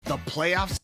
The playoffs.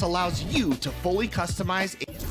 Allows you to fully customize it.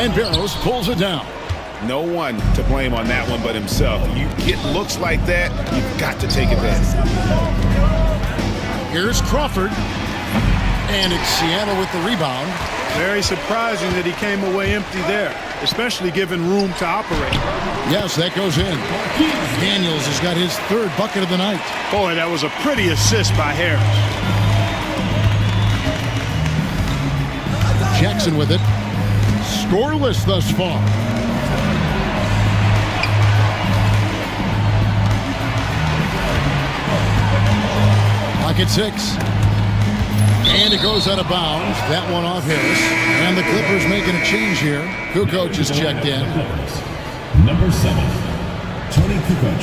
And Barrows pulls it down. No one to blame on that one but himself. You get looks like that, you've got to take advantage. Here's Crawford. And it's Seattle with the rebound. Very surprising that he came away empty there, especially given room to operate. Yes, that goes in. Daniels has got his third bucket of the night. Boy, that was a pretty assist by Harris. Jackson with it. Scoreless thus far. Pocket 6. And it goes out of bounds. That one off Harris. And the Clippers making a change here. Kukoc is checked in. Number 7, Toni Kukoc.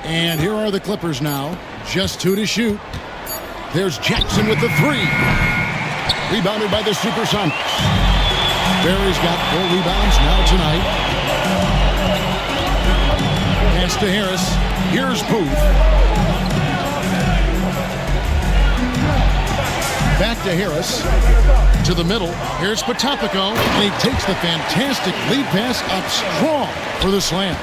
And here are the Clippers now. Just 2 to shoot. There's Jackson with the 3. Rebounded by the Supersonics. Barry's got 4 rebounds now tonight. Pass to Harris. Here's Booth. Back to Harris. To the middle. Here's Potapico. And he takes the fantastic lead pass up strong for the slam.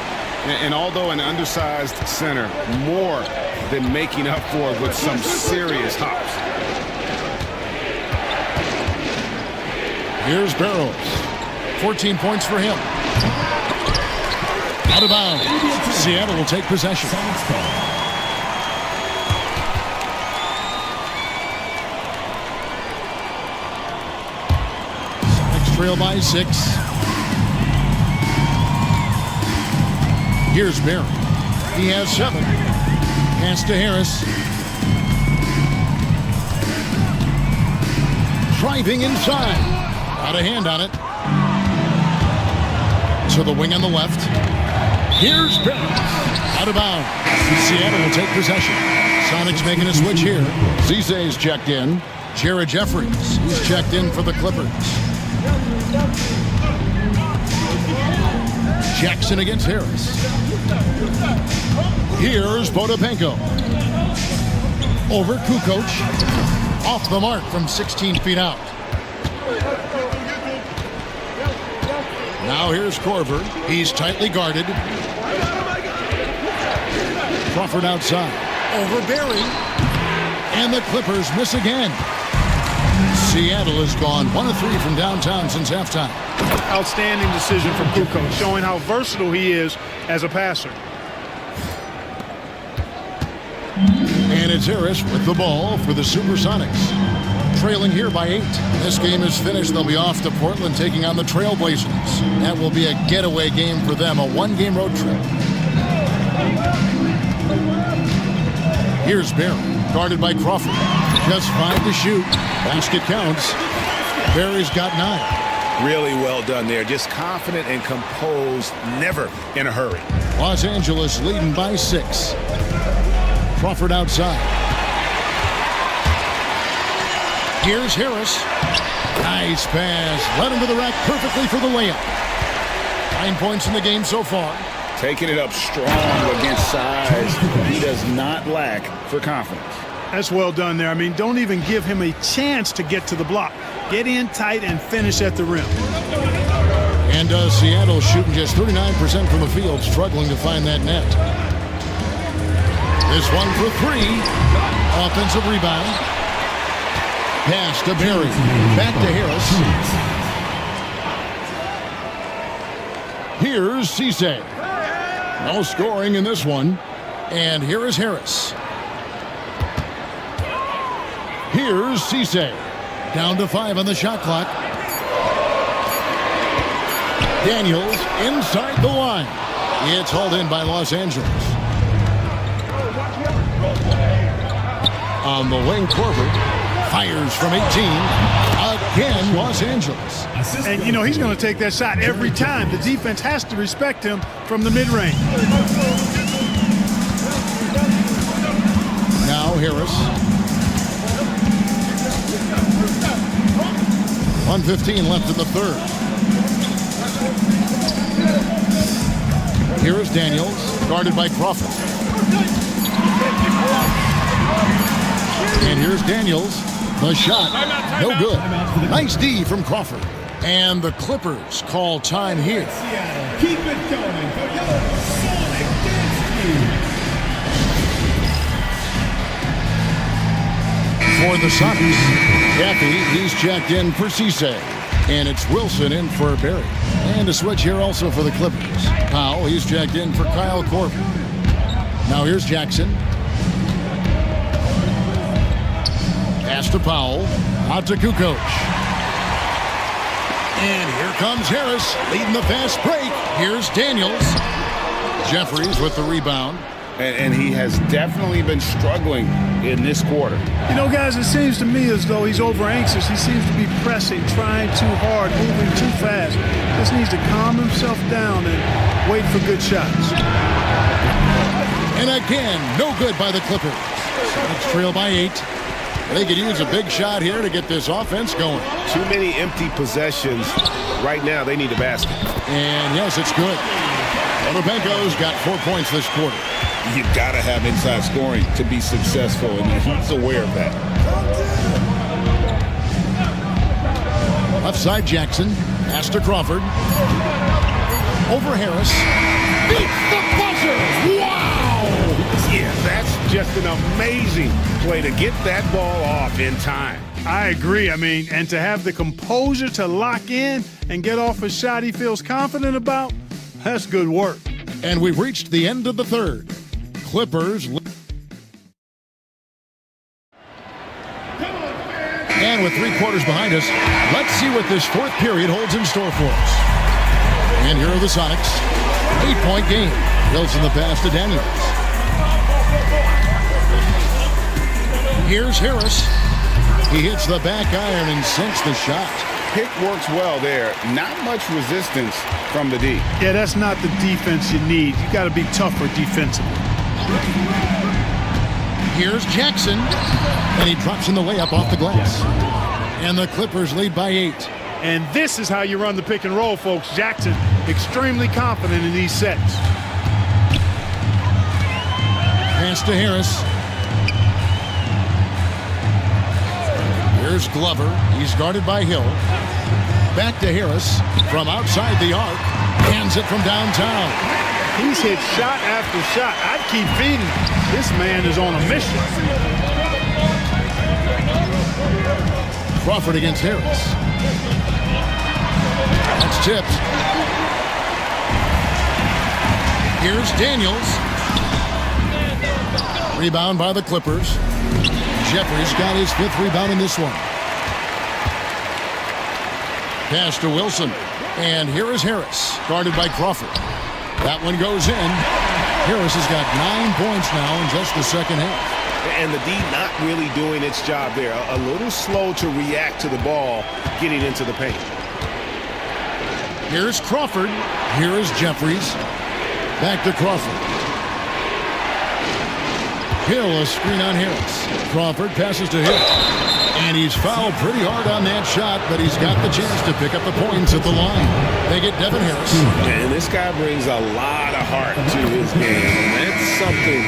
And although an undersized center, more than making up for it with some serious hops. Here's Barrows. 14 points for him. Out of bounds. Seattle will take possession. Sonics trail by 6. Here's Barry. He has 7. Pass to Harris. Driving inside. Out of hand on it. To the wing on the left. Here's Barrows. Out of bounds. Seattle will take possession. Sonics making a switch here. Ceze's checked in. Jared Jeffries. He's checked in for the Clippers. Jackson against Harris. Here's Potapenko. Over Kukoc. Off the mark from 16 feet out. Now here's Korver. He's tightly guarded. Crawford outside. Over Barry. And the Clippers miss again. Seattle has gone 1 of 3 from downtown since halftime. Outstanding decision from Kukoc, showing how versatile he is as a passer. And it's Harris with the ball for the Supersonics. trailing here by 8. This game is finished. They'll be off to Portland taking on the Trailblazers. That will be a getaway game for them, a one-game road trip. Here's Barry, guarded by Crawford. Just 5 to shoot. Basket counts. Barry's got 9. Really well done there. Just confident and composed, never in a hurry. Los Angeles leading by 6. Crawford outside. Here's Harris. Nice pass. Led him to the rack perfectly for the layup. 9 points in the game so far. Taking it up strong against size. He does not lack for confidence. That's well done there. I mean, don't even give him a chance to get to the block. Get in tight and finish at the rim. And Seattle shooting just 39% from the field, struggling to find that net. This one for 3. Offensive rebound. Pass to Barry. Back to Harris. Here's Cisse. No scoring in this one. And here is Harris. Here's Cisse. Down to 5 on the shot clock. Daniels inside the line. It's hauled in by Los Angeles. On the wing, Corbett fires from 18. Again, Los Angeles. And, you know, he's going to take that shot every time. The defense has to respect him from the mid-range. Now Harris. 1:15 left in the third. Here is Daniels, guarded by Crawford. And here's Daniels. The shot, no good. Nice D from Crawford. And the Clippers call time here. Keep it going for your Sonic Dance Team. For the Sonics, Kathy, he's checked in for Cisse. And it's Wilson in for Barry. And a switch here also for the Clippers. Powell, he's checked in for Kyle Korver. Now here's Jackson. Pass to Powell. Out to Kukoc. And here comes Harris, leading the fast break. Here's Daniels. Jeffries with the rebound. And he has definitely been struggling in this quarter. You know, guys, it seems to me as though he's over-anxious. He seems to be pressing, trying too hard, moving too fast. Just needs to calm himself down and wait for good shots. And again, no good by the Clippers. Sonics trail by 8. They could use a big shot here to get this offense going. Too many empty possessions. Right now, they need a basket. And yes, it's good. Onobenko's got 4 points this quarter. You've got to have inside scoring to be successful, and he's aware of that. Left side, Jackson. Pass to Crawford. Over Harris. Beats the buzzer! Wow! Yeah, that's just an amazing play to get that ball off in time. I agree. I mean, and to have the composure to lock in and get off a shot he feels confident about, that's good work. And we've reached the end of the third. Clippers. And with 3 quarters behind us, let's see what this fourth period holds in store for us. And here are the Sonics. 8-point game. Wilson the pass to Daniels. Here's Harris. He hits the back iron and sinks the shot. Pick works well there. Not much resistance from the D. Yeah, that's not the defense you need. You got to be tougher defensively. Here's Jackson. And he drops in the layup off the glass. And the Clippers lead by 8. And this is how you run the pick and roll, folks. Jackson, extremely confident in these sets. Pass to Harris. Here's Glover. He's guarded by Hill. Back to Harris from outside the arc. Hands it from downtown. He's hit shot after shot. I'd keep feeding. This man is on a mission. Crawford against Harris. That's tipped. Here's Daniels. Rebound by the Clippers. Jeffries got his 5th rebound in this one. Pass to Wilson. And here is Harris, guarded by Crawford. That one goes in. Harris has got 9 points now in just the second half. And the D not really doing its job there. A little slow to react to the ball getting into the paint. Here's Crawford. Here is Jeffries. Back to Crawford. Hill, a screen on Harris. Crawford passes to Hill. And he's fouled pretty hard on that shot, but he's got the chance to pick up the points at the line. They get Devin Harris. And this guy brings a lot of heart to his game. And that's something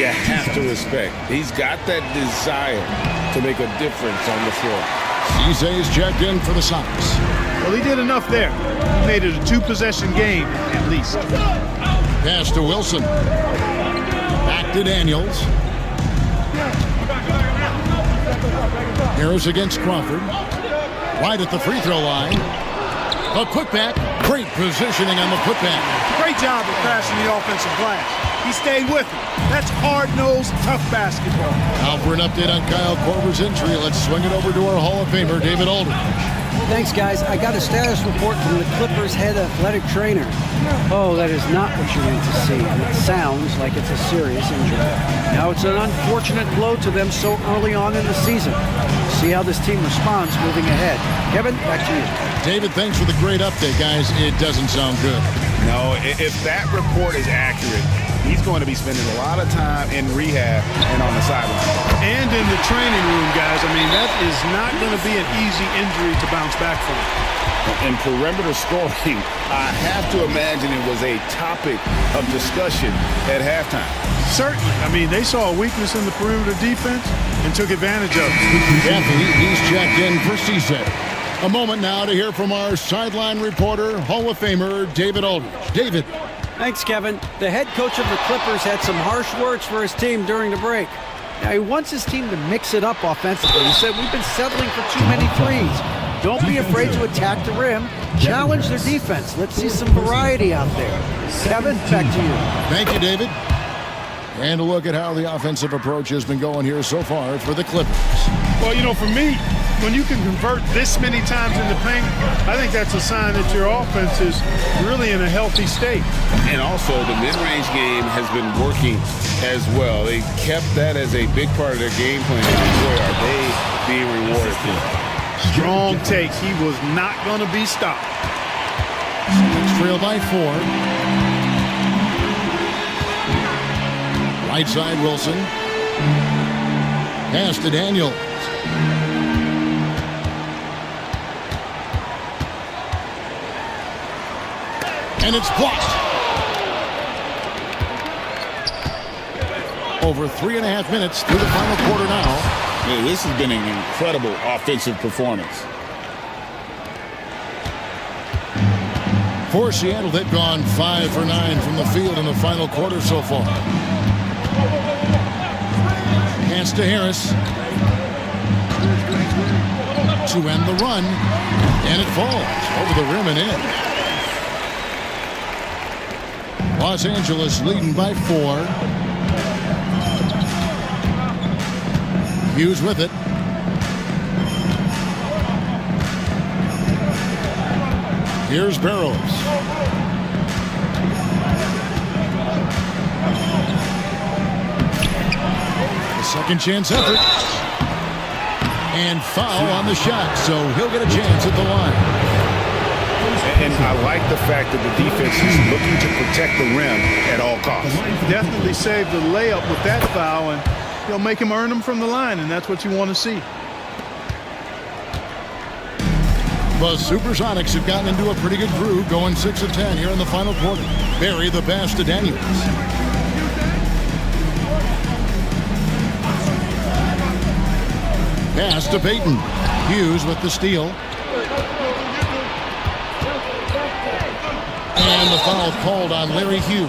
you have to respect. He's got that desire to make a difference on the floor. Ceesay's checked in for the Sonics. Well, he did enough there. He made it a 2-possession game, at least. Pass to Wilson. Back to Daniels. Harris against Crawford. Right at the free throw line. A putback. Great positioning on the putback. Great job of crashing the offensive glass. He stayed with it. That's hard-nosed, tough basketball. Now for an update on Kyle Korver's injury, let's swing it over to our Hall of Famer, David Aldridge. Thanks, guys. I got a status report from the Clippers' head athletic trainer. Oh, that is not what you want to see. And it sounds like it's a serious injury. Now, it's an unfortunate blow to them so early on in the season. See how this team responds moving ahead. Kevin, back to you. David, thanks for the great update, guys. It doesn't sound good. No, if that report is accurate, he's going to be spending a lot of time in rehab and on the sideline. And in the training room, guys. I mean, that is not going to be an easy injury to bounce back from. In perimeter scoring, I have to imagine it was a topic of discussion at halftime. Certainly. I mean, they saw a weakness in the perimeter defense and took advantage of it. Kathy, he's checked in for Cesay. A moment now to hear from our sideline reporter, Hall of Famer, David Aldridge. David. Thanks, Kevin. The head coach of the Clippers had some harsh words for his team during the break. Now, he wants his team to mix it up offensively. He said, we've been settling for too many threes. Don't be afraid to attack the rim. Challenge their defense. Let's see some variety out there. Kevin, back to you. Thank you, David. And a look at how the offensive approach has been going here so far for the Clippers. Well, you know, for me, when you can convert this many times in the paint, I think that's a sign that your offense is really in a healthy state. And also, the mid-range game has been working as well. They kept that as a big part of their game plan. Boy, are they being rewarded for it. Strong take. He was not going to be stopped. Sonics trail by 4. Right side, Wilson. Pass to Daniels. And it's blocked. Over 3.5 minutes through the final quarter now. Yeah, this has been an incredible offensive performance. For Seattle, they've gone 5 for 9 from the field in the final quarter so far. Pass to Harris. To end the run. And it falls over the rim and in. Los Angeles leading by 4. Hughes with it. Here's Barrows. A second chance effort. And foul on the shot, so he'll get a chance at the line. And I like the fact that the defense is looking to protect the rim at all costs. Definitely saved the layup with that foul, and he'll make him earn them from the line, and that's what you want to see. The Supersonics have gotten into a pretty good groove, going 6 of 10 here in the final quarter. Barry the pass to Daniels. Pass to Payton. Hughes with the steal. And the foul called on Larry Hughes.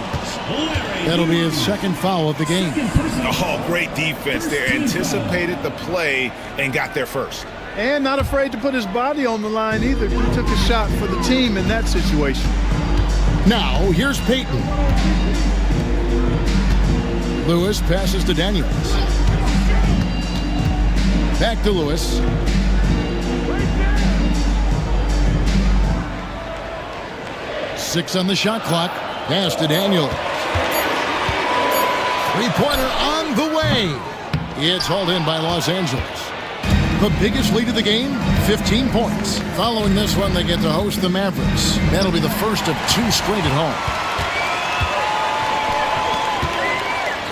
That'll be his second foul of the game. Oh, great defense there. Anticipated the play and got there first. And not afraid to put his body on the line either. He took a shot for the team in that situation. Now, here's Payton. Lewis passes to Daniels. Back to Lewis. 6 on the shot clock. Pass to Daniel. Three-pointer on the way. It's hauled in by Los Angeles. The biggest lead of the game, 15 points. Following this one, they get to host the Mavericks. That'll be the first of 2 straight at home.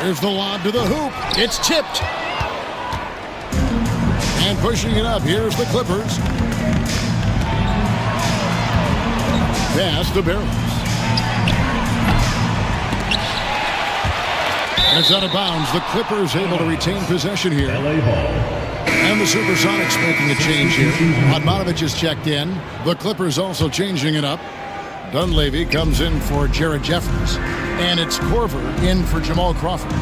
There's the lob to the hoop. It's tipped. And pushing it up, here's the Clippers. Pass to Barros. It's out of bounds. The Clippers able to retain possession here. And the Supersonics making a change here. Radmanovic is checked in. The Clippers also changing it up. Dunleavy comes in for Jared Jeffries. And it's Korver in for Jamal Crawford.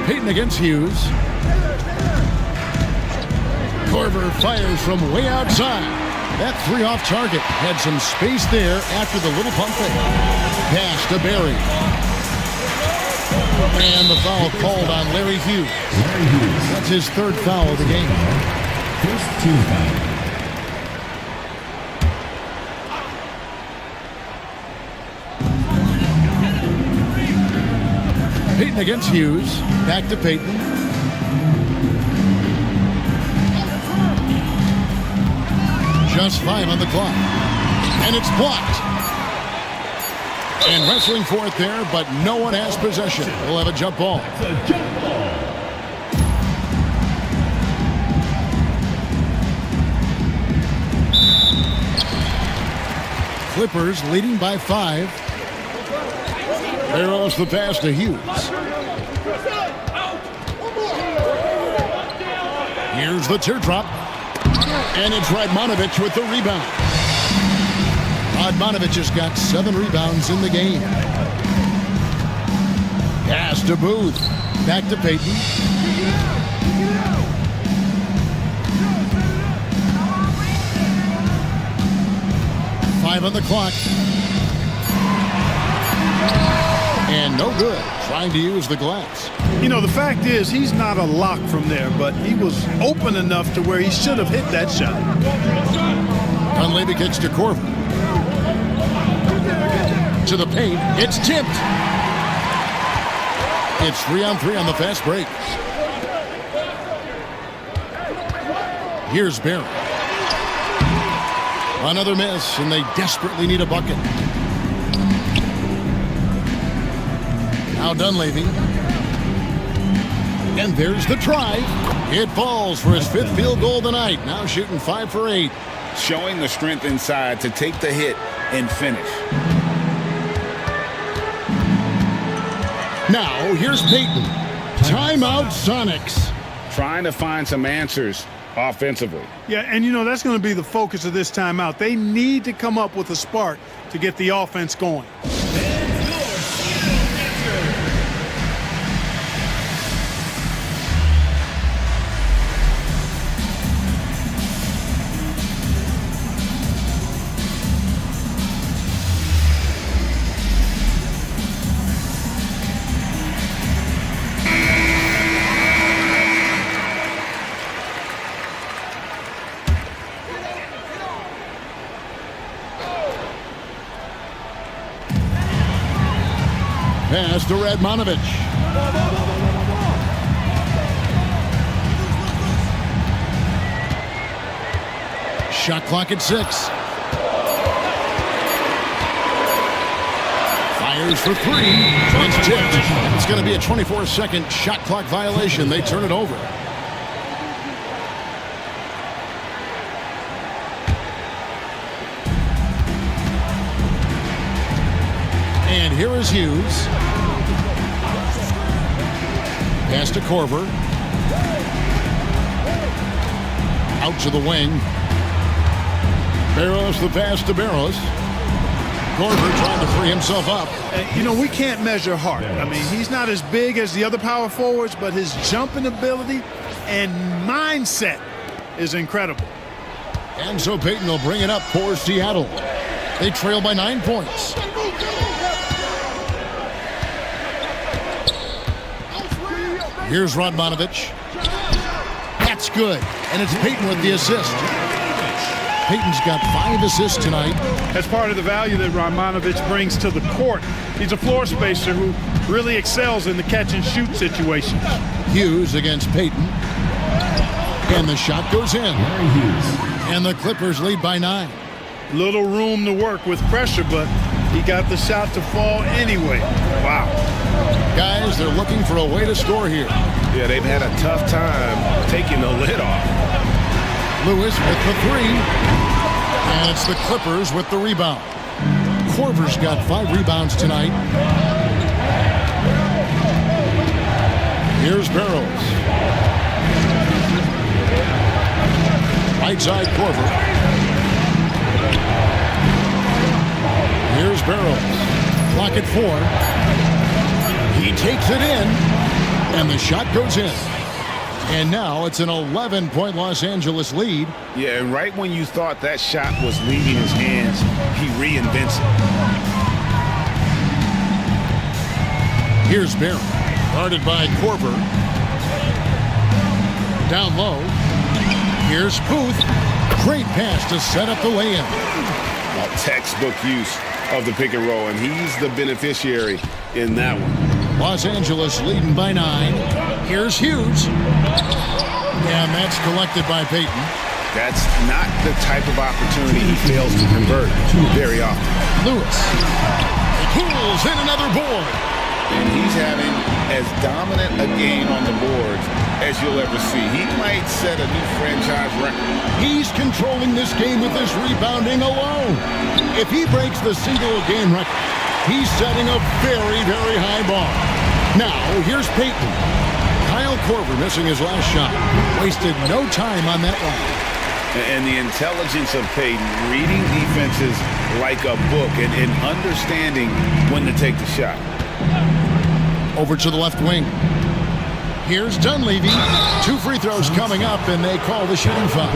Payton against Hughes. Korver fires from way outside. That 3 off target. Had some space there after the little pump fake. Pass to Barry. And the foul called on Larry Hughes. That's his 3rd foul of the game. First team foul. Payton against Hughes. Back to Payton. Just 5 on the clock. And it's blocked. And wrestling for it there, but no one has possession. We'll have a jump ball. It's a jump ball. Clippers leading by 5. Barros the pass to Hughes. Here's the teardrop. And it's Radmanovic with the rebound. Radmanovic has got 7 rebounds in the game. Pass to Booth. Back to Payton. Five on the clock. And no good. Trying to use the glass. You know, the fact is, he's not a lock from there, but he was open enough to where he should have hit that shot. Dunleavy kicks to Korver. To the paint. It's tipped. It's 3-on-3 on the fast break. Here's Barry. Another miss, and they desperately need a bucket. Now Dunleavy. And there's the try. It falls for his 5th field goal tonight. Now shooting 5 for 8. Showing the strength inside to take the hit and finish. Now here's Payton. Timeout Sonics. Trying to find some answers offensively. Yeah, and you know, that's going to be the focus of this timeout. They need to come up with a spark to get the offense going. Pass to Radmanovic. Shot clock at 6. Fires for 3. It's tipped. It's going to be a 24-second shot clock violation. They turn it over. And here is Hughes. Pass to Korver. Out to the wing. Barros the pass to Barros. Korver trying to free himself up. You know, we can't measure Hart. I mean, he's not as big as the other power forwards, but his jumping ability and mindset is incredible. And so Payton will bring it up for Seattle. They trail by 9 points. Here's Radmanovic. That's good. And it's Payton with the assist. Payton's got 5 assists tonight. That's part of the value that Radmanovich brings to the court. He's a floor spacer who really excels in the catch-and-shoot situations. Hughes against Payton. And the shot goes in. And the Clippers lead by 9. Little room to work with pressure, but he got the shot to fall anyway. Wow. Guys, they're looking for a way to score here. Yeah, they've had a tough time taking the lid off. Lewis with the 3. And it's the Clippers with the rebound. Korver's got 5 rebounds tonight. Here's Barrows. Right side Korver. Here's Barrows. Clock at 4. He takes it in. And the shot goes in. And now it's an 11-point Los Angeles lead. Yeah, and right when you thought that shot was leaving his hands, he reinvents it. Here's Barron, guarded by Korver. Down low. Here's Booth. Great pass to set up the lay-in. A textbook use of the pick and roll, and he's the beneficiary in that one. Los Angeles leading by 9. Here's Hughes. And that's collected by Payton. That's not the type of opportunity he fails to convert very often. Lewis. He pulls in another board. And he's having as dominant a game on the boards as you'll ever see. He might set a new franchise record. He's controlling this game with his rebounding alone. If he breaks the single-game record, he's setting a very, very high bar. Now, here's Payton. Kyle Korver missing his last shot. Wasted no time on that one. And the intelligence of Payton, reading defenses like a book and understanding when to take the shot. Over to the left wing. Here's Dunleavy. 2 free throws coming up, and they call the shooting foul.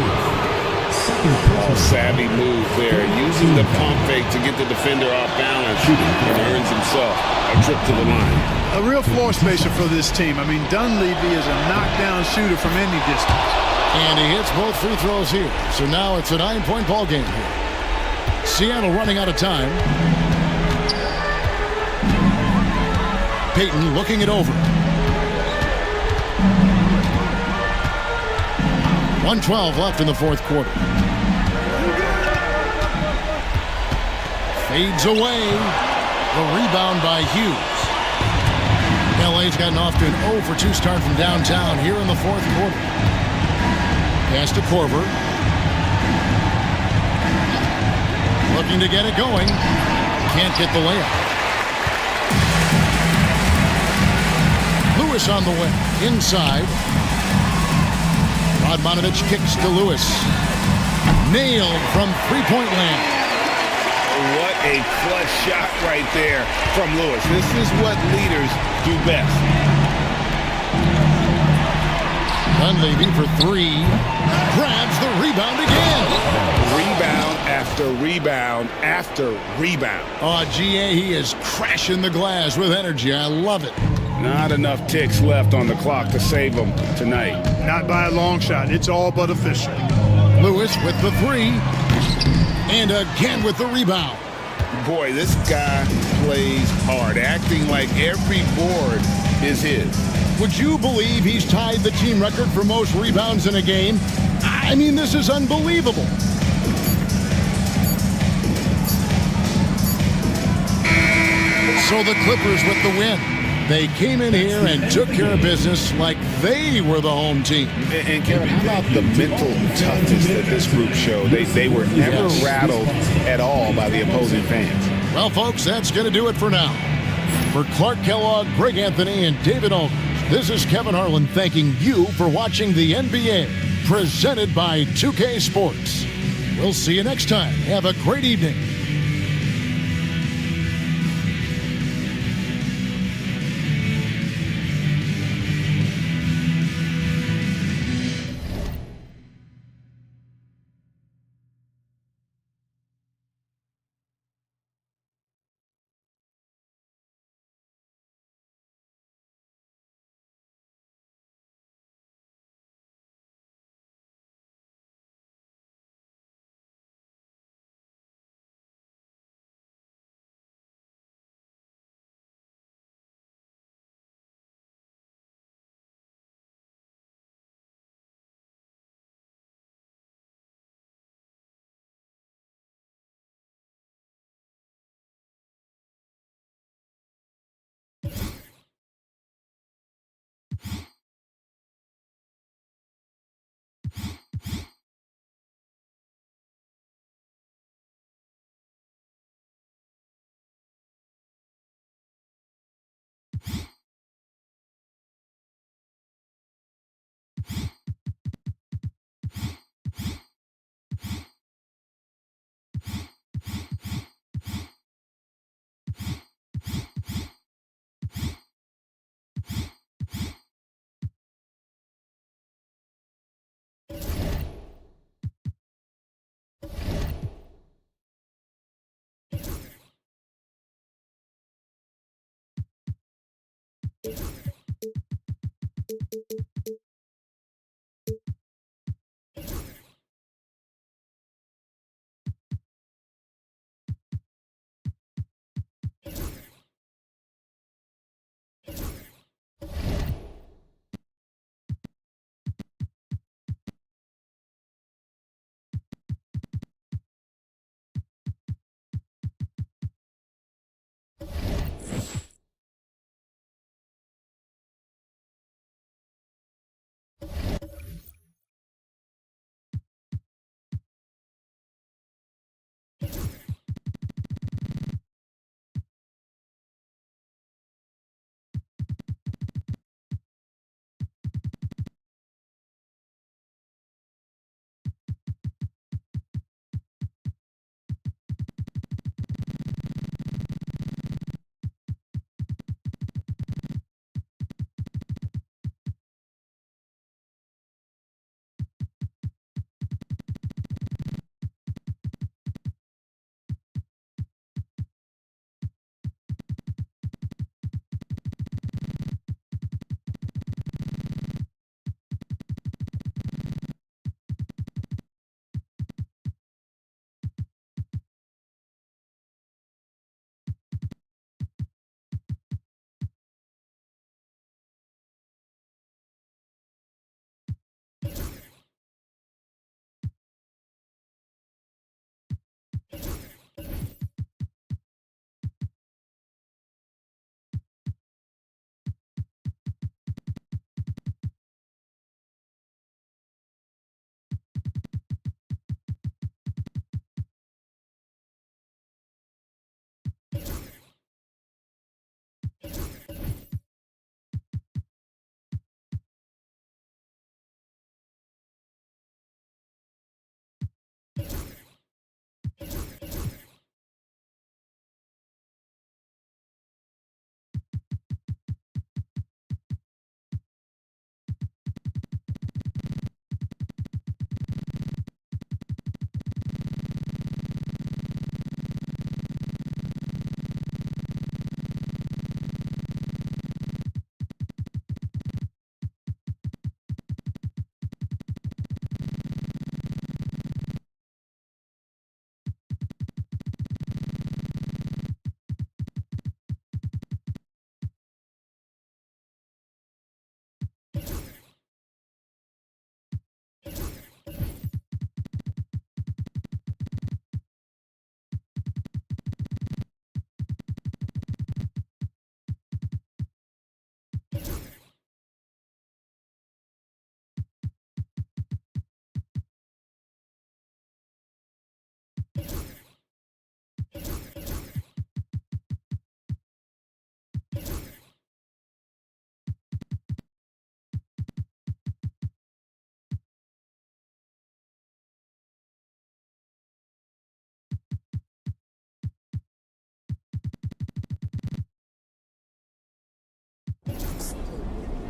Savvy move there, using the pump fake to get the defender off balance, and earns himself a trip to the line. A real floor spacer for this team. I mean, Dunleavy is a knockdown shooter from any distance. And he hits both free throws here. So now it's a 9-point ball game here. Seattle running out of time. Payton looking it over. 1:12 left in the fourth quarter. Fades away. The rebound by Hughes. LA's gotten off to an 0 for 2 start from downtown here in the fourth quarter. Pass to Korver. Looking to get it going. Can't get the layup. Lewis on the way. Inside. Radmanovich kicks to Lewis. Nailed from three-point land. What a clutch shot right there from Lewis. This is what leaders do best. Dunleavy for 3. Grabs the rebound again. Rebound after rebound after rebound. Oh, GA, he is crashing the glass with energy. I love it. Not enough ticks left on the clock to save him tonight. Not by a long shot. It's all but official. Lewis with the 3. And again with the rebound. Boy, this guy plays hard, acting like every board is his. Would you believe he's tied the team record for most rebounds in a game? I mean, this is unbelievable. So the Clippers with the win. They came in here and took care of business like they were the home team. And Kevin, how about the mental toughness that this group showed? They were never rattled at all by the opposing fans. Well, folks, that's going to do it for now. For Clark Kellogg, Greg Anthony, and David Aldridge, this is Kevin Harlan thanking you for watching the NBA, presented by 2K Sports. We'll see you next time. Have a great evening.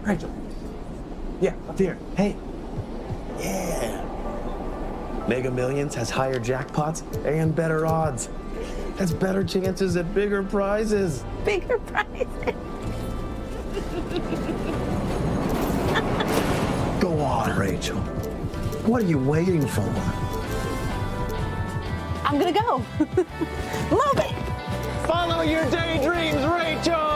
Rachel. Yeah, up here. Hey. Yeah. Mega Millions has higher jackpots and better odds. That's better chances at bigger prizes. Bigger prizes. Go on, Rachel. What are you waiting for? I'm gonna go. Love it. Follow your daydreams, Rachel!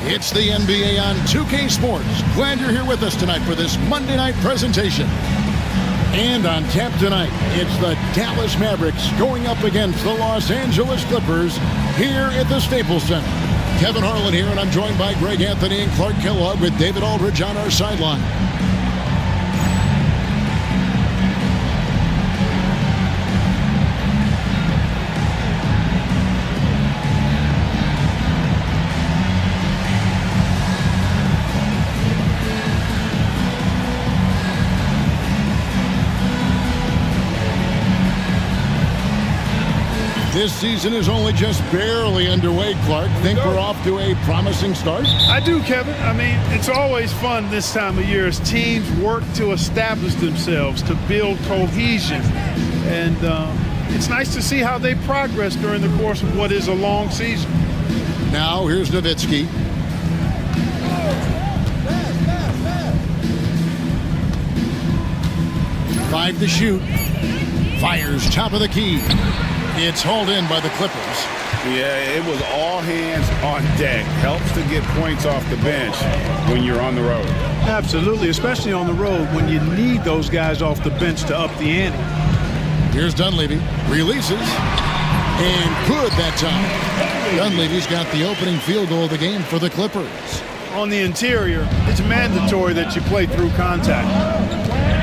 It's the NBA on 2K Sports. Glad you're here with us tonight for this Monday night presentation. And on tap tonight, it's the Dallas Mavericks going up against the Los Angeles Clippers here at the Staples Center. Kevin Harlan here, and I'm joined by Greg Anthony and Clark Kellogg with David Aldridge on our sideline. This season is only just barely underway, Clark. Think we're off to a promising start? I do, Kevin. I mean, it's always fun this time of year as teams work to establish themselves, to build cohesion. And it's nice to see how they progress during the course of what is a long season. Now, here's Nowitzki. Five to shoot. Fires top of the key. It's hauled in by the Clippers. Yeah, it was all hands on deck. Helps to get points off the bench when you're on the road. Absolutely, especially on the road when you need those guys off the bench to up the ante. Here's Dunleavy. Releases. And good that time. Dunleavy's got the opening field goal of the game for the Clippers. On the interior, it's mandatory that you play through contact.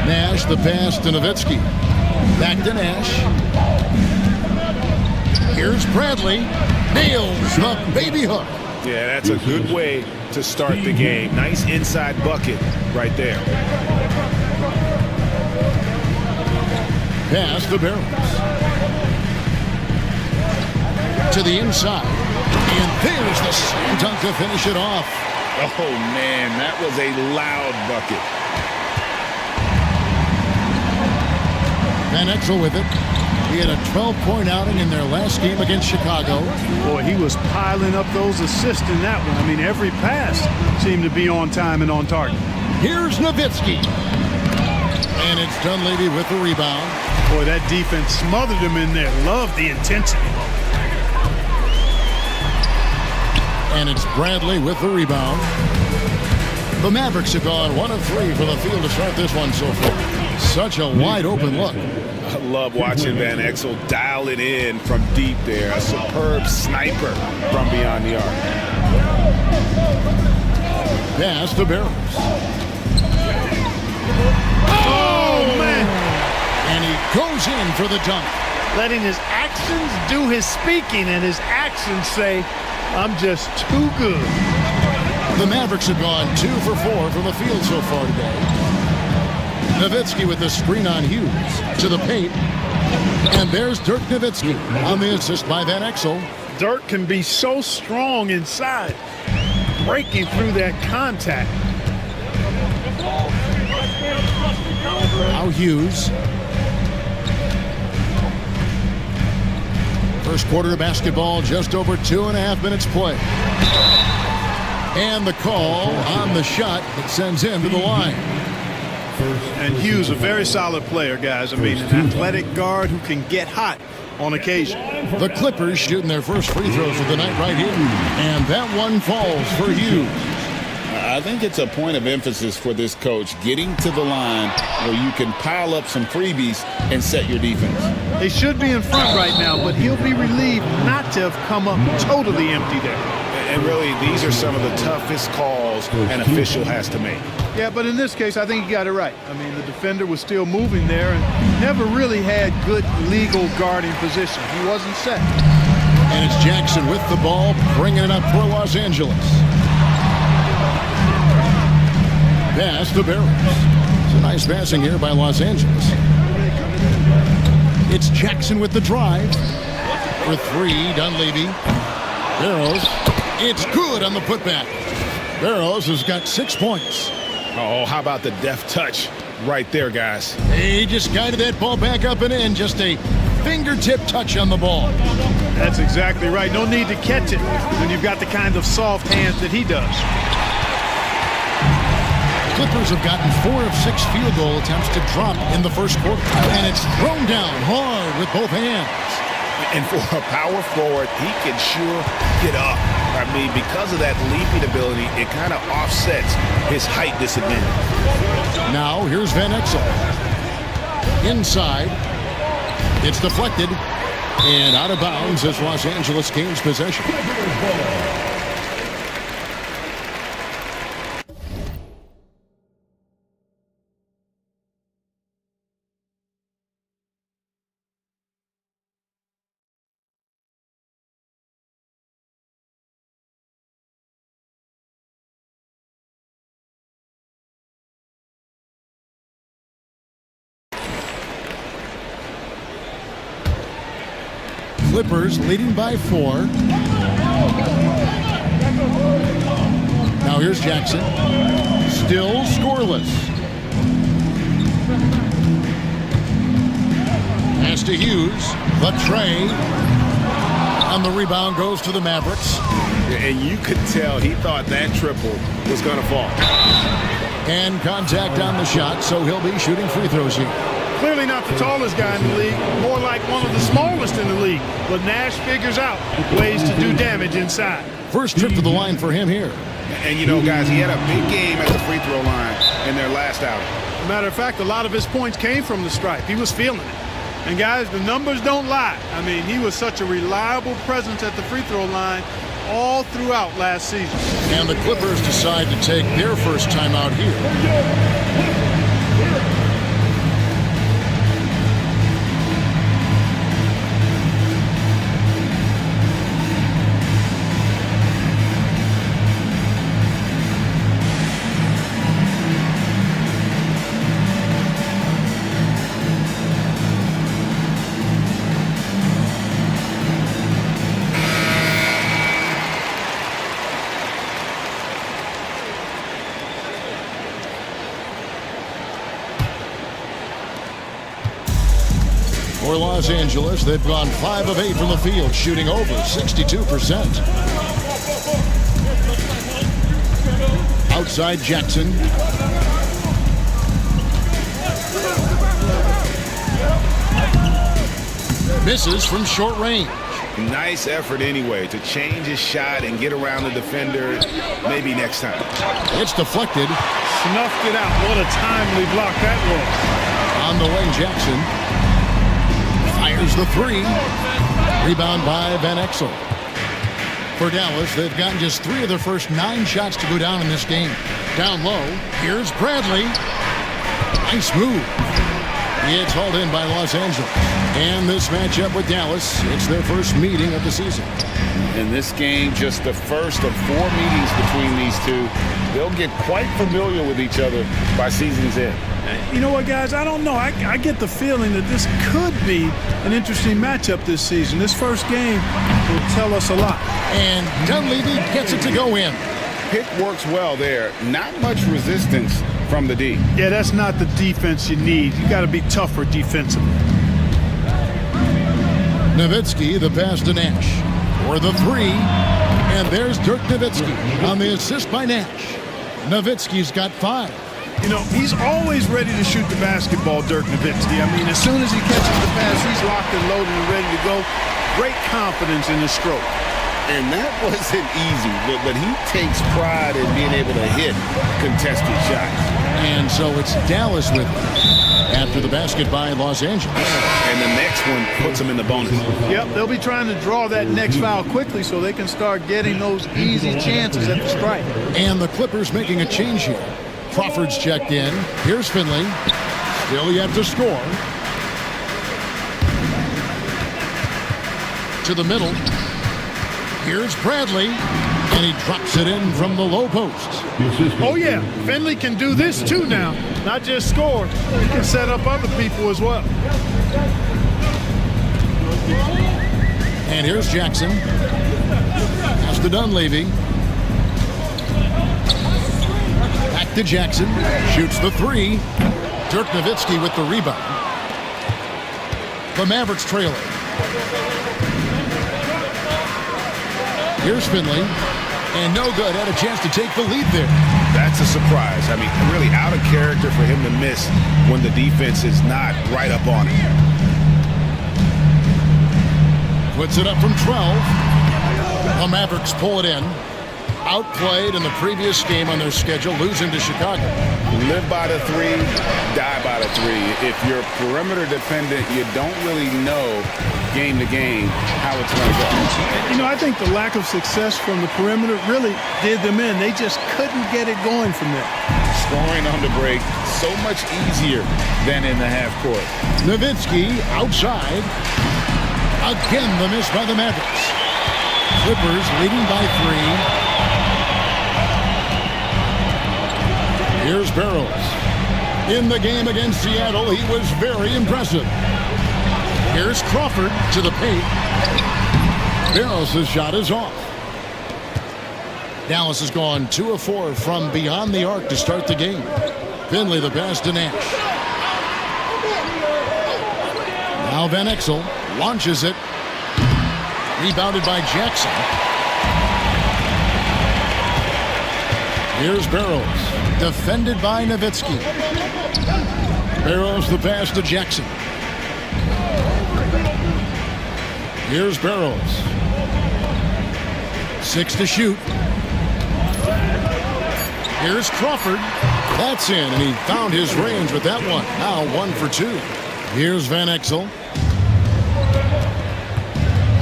Nash, the pass to Nowitzki. Back to Nash. Here's Bradley. Nails the baby hook. Yeah, that's a good way to start the game. Nice inside bucket right there. Pass to Barrows. To the inside. And there's the slam dunk to finish it off. Oh, man, that was a loud bucket. Van Exel with it. He had a 12-point outing in their last game against Chicago. Boy, he was piling up those assists in that one. I mean, every pass seemed to be on time and on target. Here's Nowitzki. And it's Dunleavy with the rebound. Boy, that defense smothered him in there. Loved the intensity. And it's Bradley with the rebound. The Mavericks have gone 1 of 3 from the field to start this one so far. Such a wide open look. I love watching Van Exel dial it in from deep there. A superb sniper from beyond the arc. Pass to Barrows. Oh, man. And he goes in for the dunk. Letting his actions do his speaking and his actions say, I'm just too good. The Mavericks have gone 2 for 4 from the field so far today. Nowitzki with the screen on Hughes to the paint. And there's Dirk Nowitzki on the assist by Van Exel. Dirk can be so strong inside, breaking through that contact. Now Hughes. First quarter of basketball, just over 2.5 minutes play. And the call on the shot that sends him to the line. And Hughes, a very solid player, guys. I mean, an athletic guard who can get hot on occasion. The Clippers shooting their first free throws of the night right here. And that one falls for Hughes. I think it's a point of emphasis for this coach, getting to the line where you can pile up some freebies and set your defense. They should be in front right now, but he'll be relieved not to have come up totally empty there. And really, these are some of the toughest calls an official has to make. Yeah, but in this case, I think he got it right. I mean, the defender was still moving there and never really had good legal guarding position. He wasn't set. And it's Jackson with the ball, bringing it up for Los Angeles. Pass to Barrows. It's a nice passing here by Los Angeles. It's Jackson with the drive. For 3, Dunleavy. Barrows. It's good on the putback. Barrows has got 6 points. Oh, how about the deft touch right there, guys? He just guided that ball back up and in. Just a fingertip touch on the ball. That's exactly right. No need to catch it when you've got the kind of soft hands that he does. Clippers have gotten 4 of 6 field goal attempts to drop in the first quarter. And it's thrown down hard with both hands. And for a power forward, he can sure get up. I mean, because of that leaping ability, it kind of offsets his height disadvantage. Now, here's Van Exel. Inside. It's deflected. And out of bounds as Los Angeles gains possession. Clippers leading by 4. Now here's Jackson. Still scoreless. Pass to Hughes. The tray. And the rebound goes to the Mavericks. And you could tell he thought that triple was going to fall. And contact on the shot, so he'll be shooting free throws here. Clearly not the tallest guy in the league, more like one of the smallest in the league. But Nash figures out ways to do damage inside. First trip to the line for him here. And, you know, guys, he had a big game at the free throw line in their last outing. As a matter of fact, a lot of his points came from the stripe. He was feeling it. And, guys, the numbers don't lie. I mean, he was such a reliable presence at the free throw line all throughout last season. And the Clippers decide to take their first time out here. For Los Angeles, they've gone 5 of 8 from the field, shooting over 62%. Outside Jackson. Misses from short range. Nice effort anyway to change his shot and get around the defender maybe next time. It's deflected. Snuffed it out. What a timely block that was. On the way, Jackson fires the 3. Rebound by Van Exel. For Dallas, they've gotten just 3 of their first 9 shots to go down in this game. Down low, here's Bradley. Nice move. It's hauled in by Los Angeles. And this matchup with Dallas, it's their first meeting of the season. In this game, just the first of 4 meetings between these two. They'll get quite familiar with each other by season's end. You know what, guys? I don't know. I get the feeling that this could be an interesting matchup this season. This first game will tell us a lot. And Dunleavy gets it to go in. Pick works well there. Not much resistance from the D. Yeah, that's not the defense you need. You got to be tougher defensively. Nowitzki, the pass to Nash. For the 3. And there's Dirk Nowitzki on the assist by Nash. Nowitzki's got 5. You know, he's always ready to shoot the basketball, Dirk Nowitzki. I mean, as soon as he catches the pass, he's locked and loaded and ready to go. Great confidence in his stroke. And that wasn't easy, but he takes pride in being able to hit contested shots. And so it's Dallas with it after the basket by Los Angeles. And the next one puts them in the bonus. Yep, they'll be trying to draw that next foul quickly so they can start getting those easy chances at the stripe. And the Clippers making a change here. Crawford's checked in. Here's Finley. Still yet to score. To the middle. Here's Bradley. And he drops it in from the low post. Oh, yeah. Finley can do this, too, now. Not just score. He can set up other people as well. And here's Jackson. Pass to Dunleavy. Back to Jackson. Shoots the 3. Dirk Nowitzki with the rebound. The Mavericks trailing. Here's Finley. And no good. Had a chance to take the lead there. That's a surprise. I mean, really out of character for him to miss when the defense is not right up on him. Puts it up from 12. The Mavericks pull it in. Outplayed in the previous game on their schedule, losing to Chicago. Live by the three, die by the three. If you're a perimeter defendant, you don't really know game to game how it's going to go. You know, I think the lack of success from the perimeter really did them in. They just couldn't get it going from there. Scoring on the break, so much easier than in the half court. Nowitzki outside. Again, the miss by the Mavericks. Clippers leading by 3. Here's Barrows. In the game against Seattle, he was very impressive. Here's Crawford to the paint. Barrows' shot is off. Dallas has gone 2 of 4 from beyond the arc to start the game. Finley the pass to Nash. Now Van Exel launches it. Rebounded by Jackson. Here's Barrows. Defended by Nowitzki. Barrows the pass to Jackson. Here's Barrows. 6 to shoot. Here's Crawford. That's in, and he found his range with that one. Now 1 for 2. Here's Van Exel.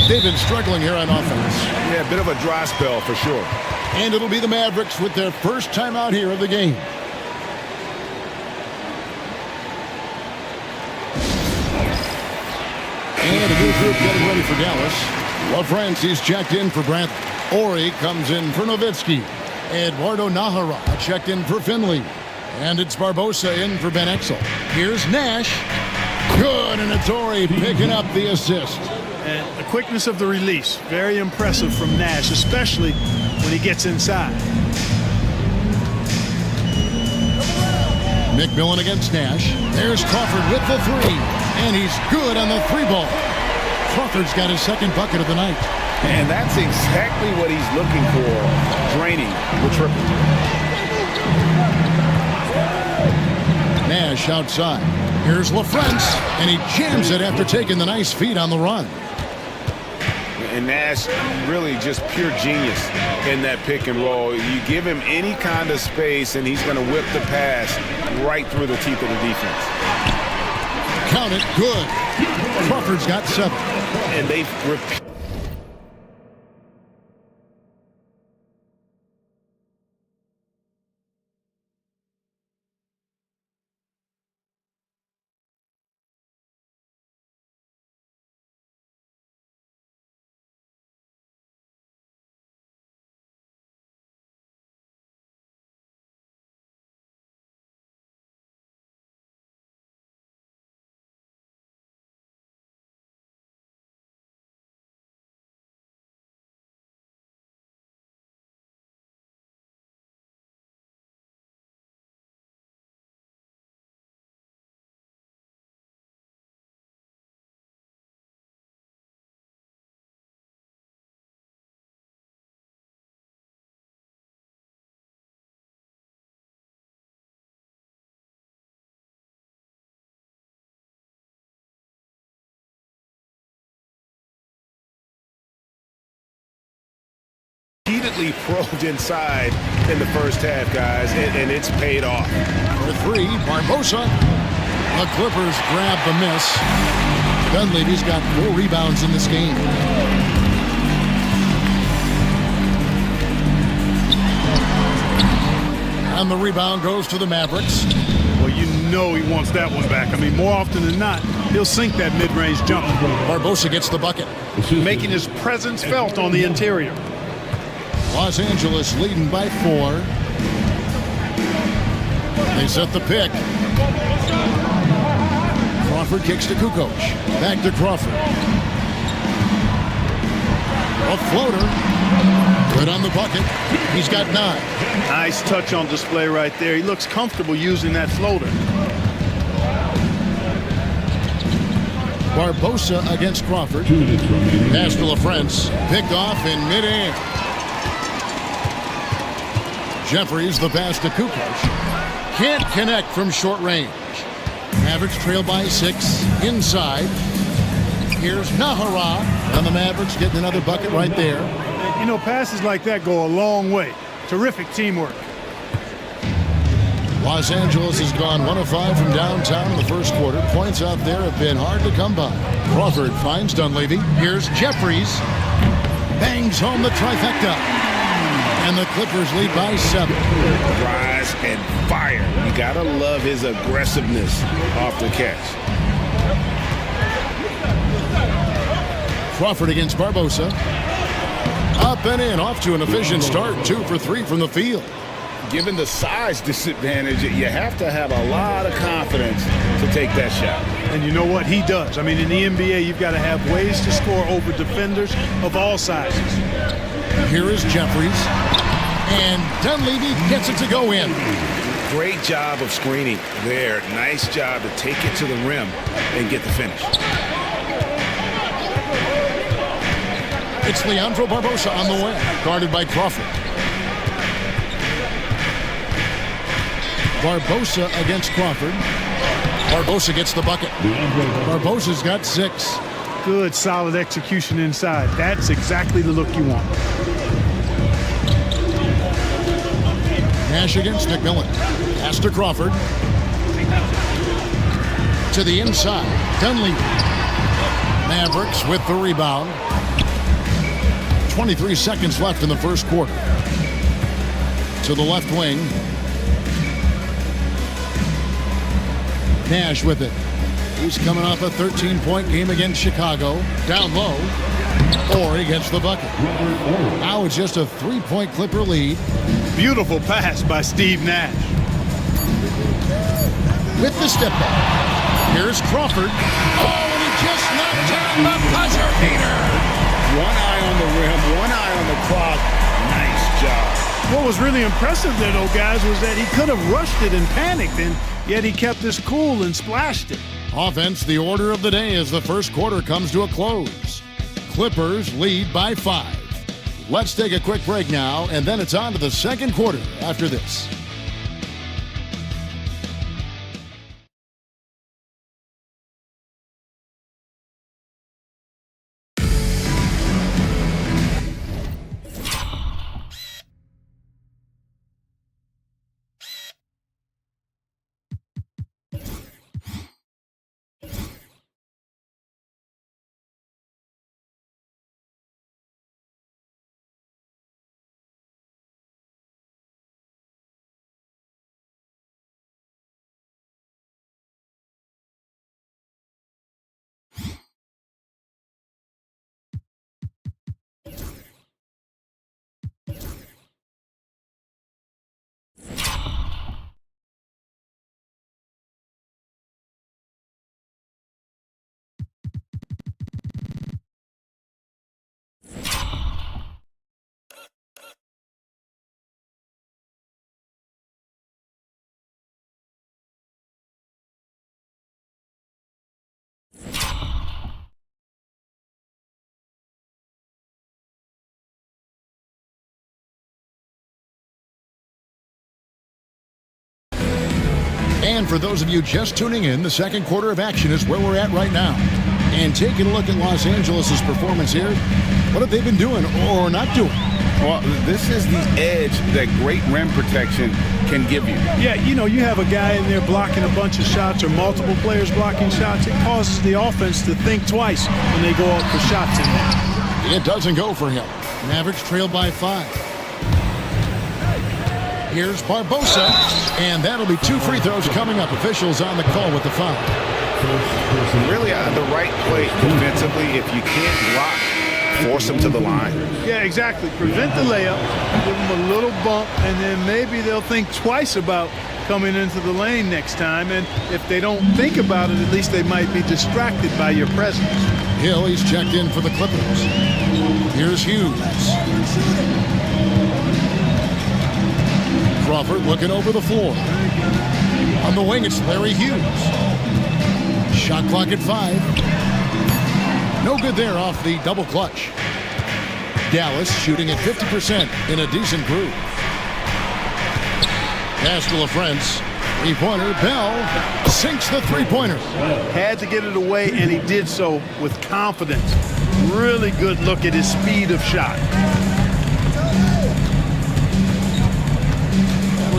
They've been struggling here on offense. Yeah, a bit of a dry spell for sure. And it'll be the Mavericks with their first time out here of the game. And a new group getting ready for Dallas. LaFrancis checked in for Bradley. Ori comes in for Nowitzki. Eduardo Nahara checked in for Finley. And it's Barbosa in for Ben Exel. Here's Nash. Good, and it's Ori picking up the assist. And the quickness of the release, very impressive from Nash, especially when he gets inside. McMillan against Nash. There's Crawford with the 3. And he's good on the 3-ball. Crawford's got his second bucket of the night. And that's exactly what he's looking for, draining the triple. Nash outside. Here's LaFrance, and he jams it after taking the nice feed on the run. And Nash really just pure genius in that pick and roll. You give him any kind of space, and he's going to whip the pass right through the teeth of the defense. Count it, good. Crawford's got 7. And they've repeated. Repeatedly probed inside in the first half, guys, and it's paid off. For 3, Barbosa. The Clippers grab the miss. Dunleavy's got 4 rebounds in this game. And the rebound goes to the Mavericks. Well, you know he wants that one back. I mean, more often than not, he'll sink that mid-range jumper. Barbosa gets the bucket. Making his presence felt on the interior. Los Angeles leading by 4. They set the pick. Crawford kicks to Kukoc. Back to Crawford. A floater. Good on the bucket. He's got 9. Nice touch on display right there. He looks comfortable using that floater. Barbosa against Crawford. Pass to LaFrance. Picked off in midair. Jeffries the pass to Kukoc. Can't connect from short range. Mavericks trail by 6. Inside. Here's Nahara. And the Mavericks getting another bucket right there. You know, passes like that go a long way. Terrific teamwork. Los Angeles has gone 1 of 5 from downtown in the first quarter. Points out there have been hard to come by. Crawford finds Dunleavy. Here's Jeffries. Bangs home the trifecta. And the Clippers lead by 7. Rise and fire. You gotta love his aggressiveness off the catch. Crawford against Barbosa. Up and in, off to an efficient start. 2 for 3 from the field. Given the size disadvantage, you have to have a lot of confidence to take that shot. And you know what? He does. I mean, in the NBA, you've got to have ways to score over defenders of all sizes. Here is Jeffries. And Dunleavy gets it to go in. Great job of screening there. Nice job to take it to the rim and get the finish. It's Leandro Barbosa on the way, guarded by Crawford. Barbosa against Crawford. Barbosa gets the bucket. Barbosa's got 6. Good, solid execution inside. That's exactly the look you want. Nash against McMillan. Pass to Crawford. To the inside. Dunleavy. Mavericks with the rebound. 23 seconds left in the first quarter. To the left wing. Nash with it. He's coming off a 13-point game against Chicago. Down low. Or he gets the bucket. Now it's just a 3-point Clipper lead. Beautiful pass by Steve Nash. With the step back. Here's Crawford. Oh, and he just knocked down the buzzer beater. One eye on the rim, one eye on the clock. Nice job. What was really impressive there, though, guys, was that he could have rushed it and panicked, and yet he kept his cool and splashed it. Offense, the order of the day as the first quarter comes to a close. Clippers lead by 5. Let's take a quick break now, and then it's on to the second quarter after this. And for those of you just tuning in, the second quarter of action is where we're at right now. And taking a look at Los Angeles' performance here, what have they been doing or not doing? Well, this is the edge that great rim protection can give you. Yeah, you know, you have a guy in there blocking a bunch of shots or multiple players blocking shots. It causes the offense to think twice when they go up for shots in there. It doesn't go for him. Mavericks trail by 5. Here's Barbosa, and that'll be 2 free throws coming up. Officials on the call with the foul. Really the right play defensively. If you can't block, force them to the line. Yeah, exactly. Prevent the layup, give them a little bump, and then maybe they'll think twice about coming into the lane next time. And if they don't think about it, at least they might be distracted by your presence. Hill, he's checked in for the Clippers. Here's Hughes. Crawford looking over the floor. On the wing, it's Larry Hughes. Shot clock at 5. No good there off the double clutch. Dallas shooting at 50% in a decent groove. Pass to LaFrance. Three-pointer. Bell sinks the three-pointer. Had to get it away, and he did so with confidence. Really good look at his speed of shot.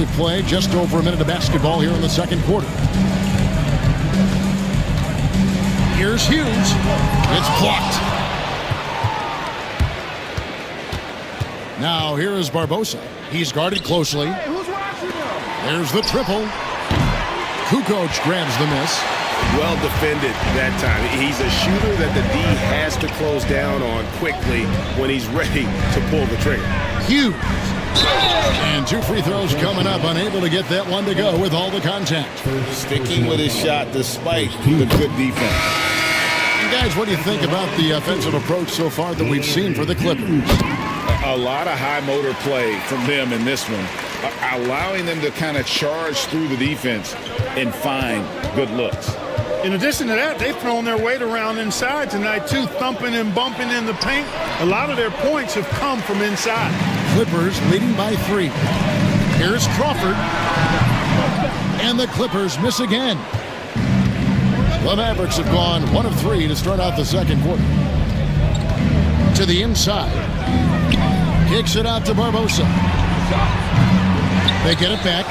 we've played just over a minute of basketball here in the second quarter. Here's Hughes. It's blocked. Now here is Barbosa. He's guarded closely. There's the triple. Kukoc grabs the miss. Well defended that time. He's a shooter that the D has to close down on quickly when he's ready to pull the trigger. Hughes. And 2 free throws coming up. Unable to get that one to go with all the contact. Sticking with his shot despite the good defense. And guys, what do you think about the offensive approach so far that we've seen for the Clippers? A lot of high motor play from them in this one, allowing them to kind of charge through the defense and find good looks. In addition to that, they've thrown their weight around inside tonight, too, thumping and bumping in the paint. A lot of their points have come from inside. Clippers leading by 3. Here's Crawford. And the Clippers miss again. The Mavericks have gone 1 of 3 to start out the second quarter. To the inside. Kicks it out to Barbosa. They get it back.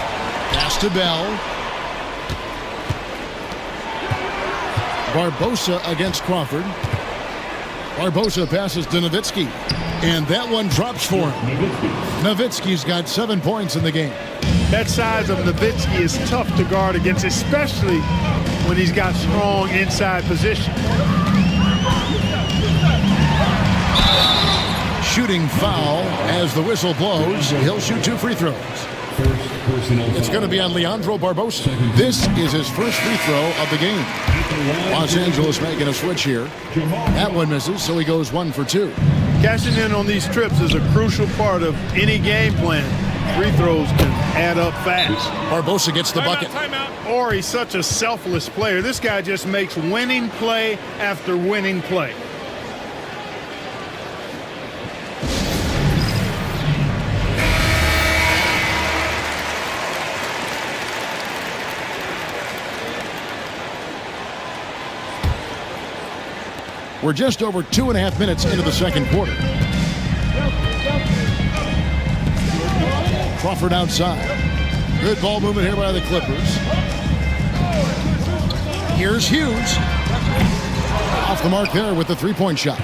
Pass to Bell. Barbosa against Crawford. Barbosa passes to Nowitzki. And that one drops for him. Nowitzki's got 7 points in the game. That size of Nowitzki is tough to guard against, especially when he's got strong inside position. Shooting foul as the whistle blows. He'll shoot 2 free throws. It's going to be on Leandro Barbosa. This is his first free throw of the game. Los Angeles making a switch here. That one misses, so he goes 1 for 2. Cashing in on these trips is a crucial part of any game plan. Free throws can add up fast. Barbosa gets the bucket. Or he's such a selfless player. This guy just makes winning play after winning play. We're just over 2.5 minutes into the second quarter. Crawford outside. Good ball movement here by the Clippers. Here's Hughes. Off the mark there with the 3-point shot.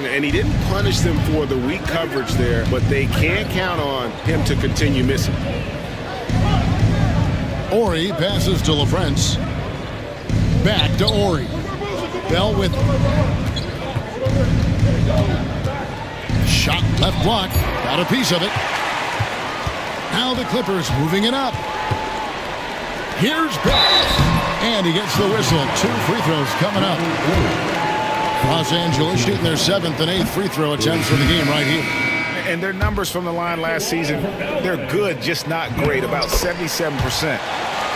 And he didn't punish them for the weak coverage there, but they can't count on him to continue missing. Ori passes to LaFrance. Back to Ori. Bell with shot left block. Got a piece of it. Now the Clippers moving it up. Here's Bell. And he gets the whistle. 2 free throws coming up. Los Angeles shooting their 7th and 8th free throw attempts for the game right here. And their numbers from the line last season, they're good, just not great. About 77%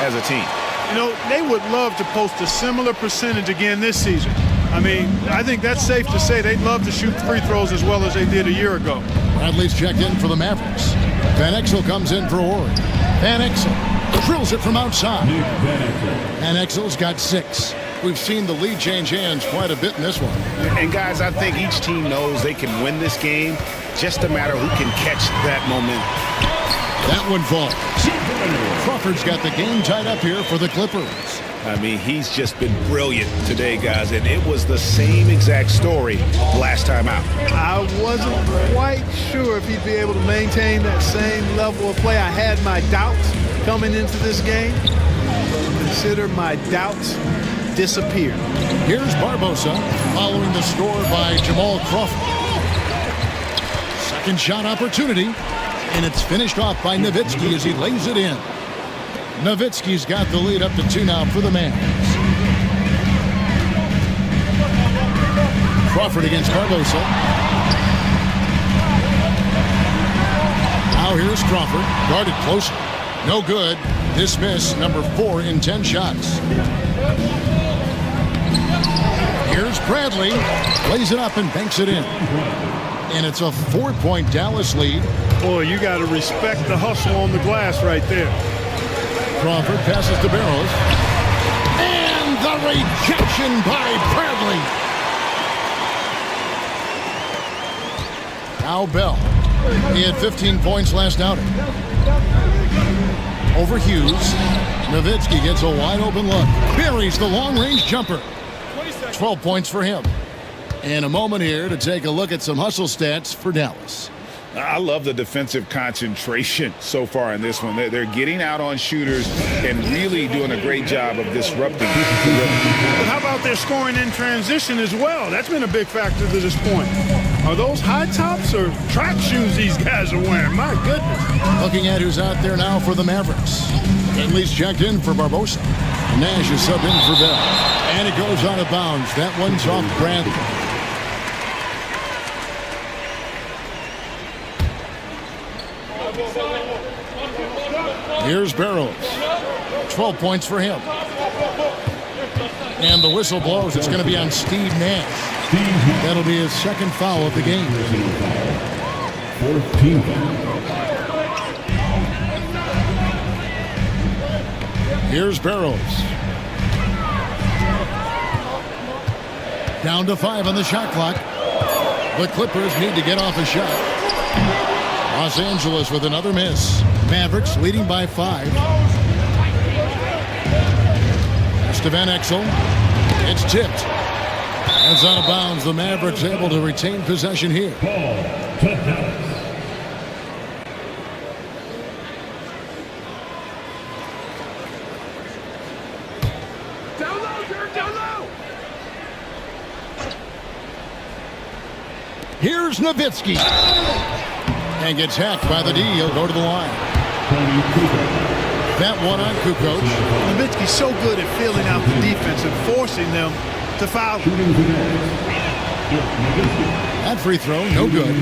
as a team. You know, they would love to post a similar percentage again this season. I mean, I think that's safe to say they'd love to shoot free throws as well as they did a year ago. Bradley's checked in for the Mavericks. Van Exel comes in for Ori. Van Exel drills it from outside. Van Exel's got 6. We've seen the lead change hands quite a bit in this one. And guys, I think each team knows they can win this game. Just a matter who can catch that momentum. That one falls. Crawford's got the game tied up here for the Clippers. I mean, he's just been brilliant today, guys, and it was the same exact story last time out. I wasn't quite sure if he'd be able to maintain that same level of play. I had my doubts coming into this game. Consider my doubts disappeared. Here's Barbosa following the score by Jamal Crawford. Second shot opportunity, and it's finished off by Nowitzki as he lays it in. Nowitzki's got the lead up to 2 now for the Mavs. Crawford against Barbosa. Now here's Crawford, guarded closer. No good. Dismiss, number 4 in 10 shots. Here's Bradley. Lays it up and banks it in. And it's a 4-point Dallas lead. Boy, you got to respect the hustle on the glass right there. Crawford passes to Barrows. And the rejection by Bradley. Now Bell. He had 15 points last outing. over Hughes. Nowitzki gets a wide open look. Buries the long-range jumper. 12 points for him. And a moment here to take a look at some hustle stats for Dallas. I love the defensive concentration so far in this one. They're getting out on shooters and really doing a great job of disrupting the rhythm. But how about their scoring in transition as well? That's been a big factor to this point. Are those high tops or track shoes these guys are wearing? My goodness. Looking at who's out there now for the Mavericks. Henley's checked in for Barbosa. Nash is subbed in for Bell. And it goes out of bounds. That one's off Bradley. Here's Barrows. 12 points for him. And the whistle blows. It's going to be on Steve Nash. That'll be his second foul of the game. 14. Here's Barrows. Down to 5 on the shot clock. The Clippers need to get off a shot. Los Angeles with another miss. Mavericks leading by 5. To Van Exel. It's tipped. It's out of bounds. The Mavericks able to retain possession here. Down low, Dirk, down low. Here's Nowitzki. And gets hacked by the D. He'll go to the line. That one on Kukoc. Nowitzki's so good at filling out the defense and forcing them to foul. That free throw, no good.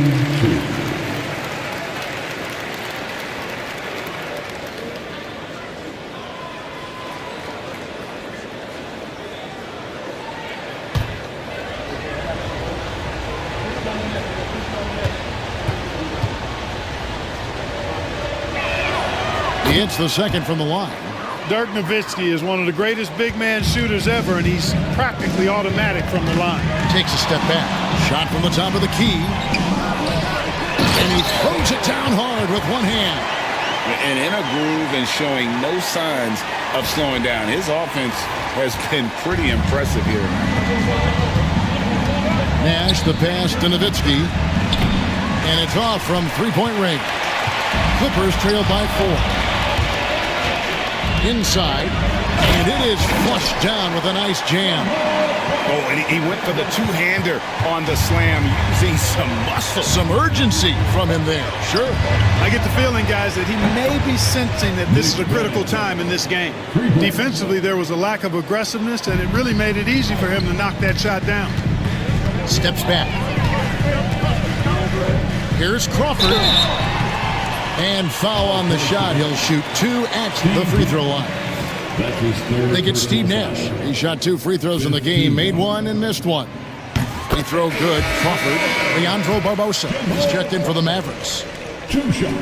He hits the second from the line. Dirk Nowitzki is one of the greatest big man shooters ever, and he's practically automatic from the line. Takes a step back. Shot from the top of the key. And he throws it down hard with one hand. And in a groove and showing no signs of slowing down. His offense has been pretty impressive here. Nash the pass to Nowitzki. And it's off from three-point range. Clippers trail by 4. Inside, and it is flushed down with a nice jam. Oh, and he went for the two-hander on the slam, using some muscle. Some urgency from him there, sure. I get the feeling, guys, that he may be sensing that this is a critical time in this game. Defensively, there was a lack of aggressiveness, and it really made it easy for him to knock that shot down. Steps back. Here's Crawford. And foul on the shot. He'll shoot 2 at the free throw line. They get Steve Nash. He shot 2 free throws in the game, made 1 and missed 1. Free throw good. Crawford. Leandro Barbosa. He's checked in for the Mavericks. 2 shots.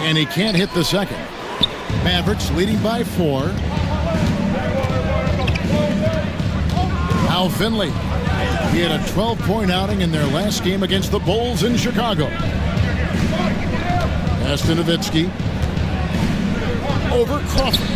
And he can't hit the second. Mavericks leading by 4. Al Finley. He had a 12-point outing in their last game against the Bulls in Chicago. Pass to Nowitzki. Over Crawford.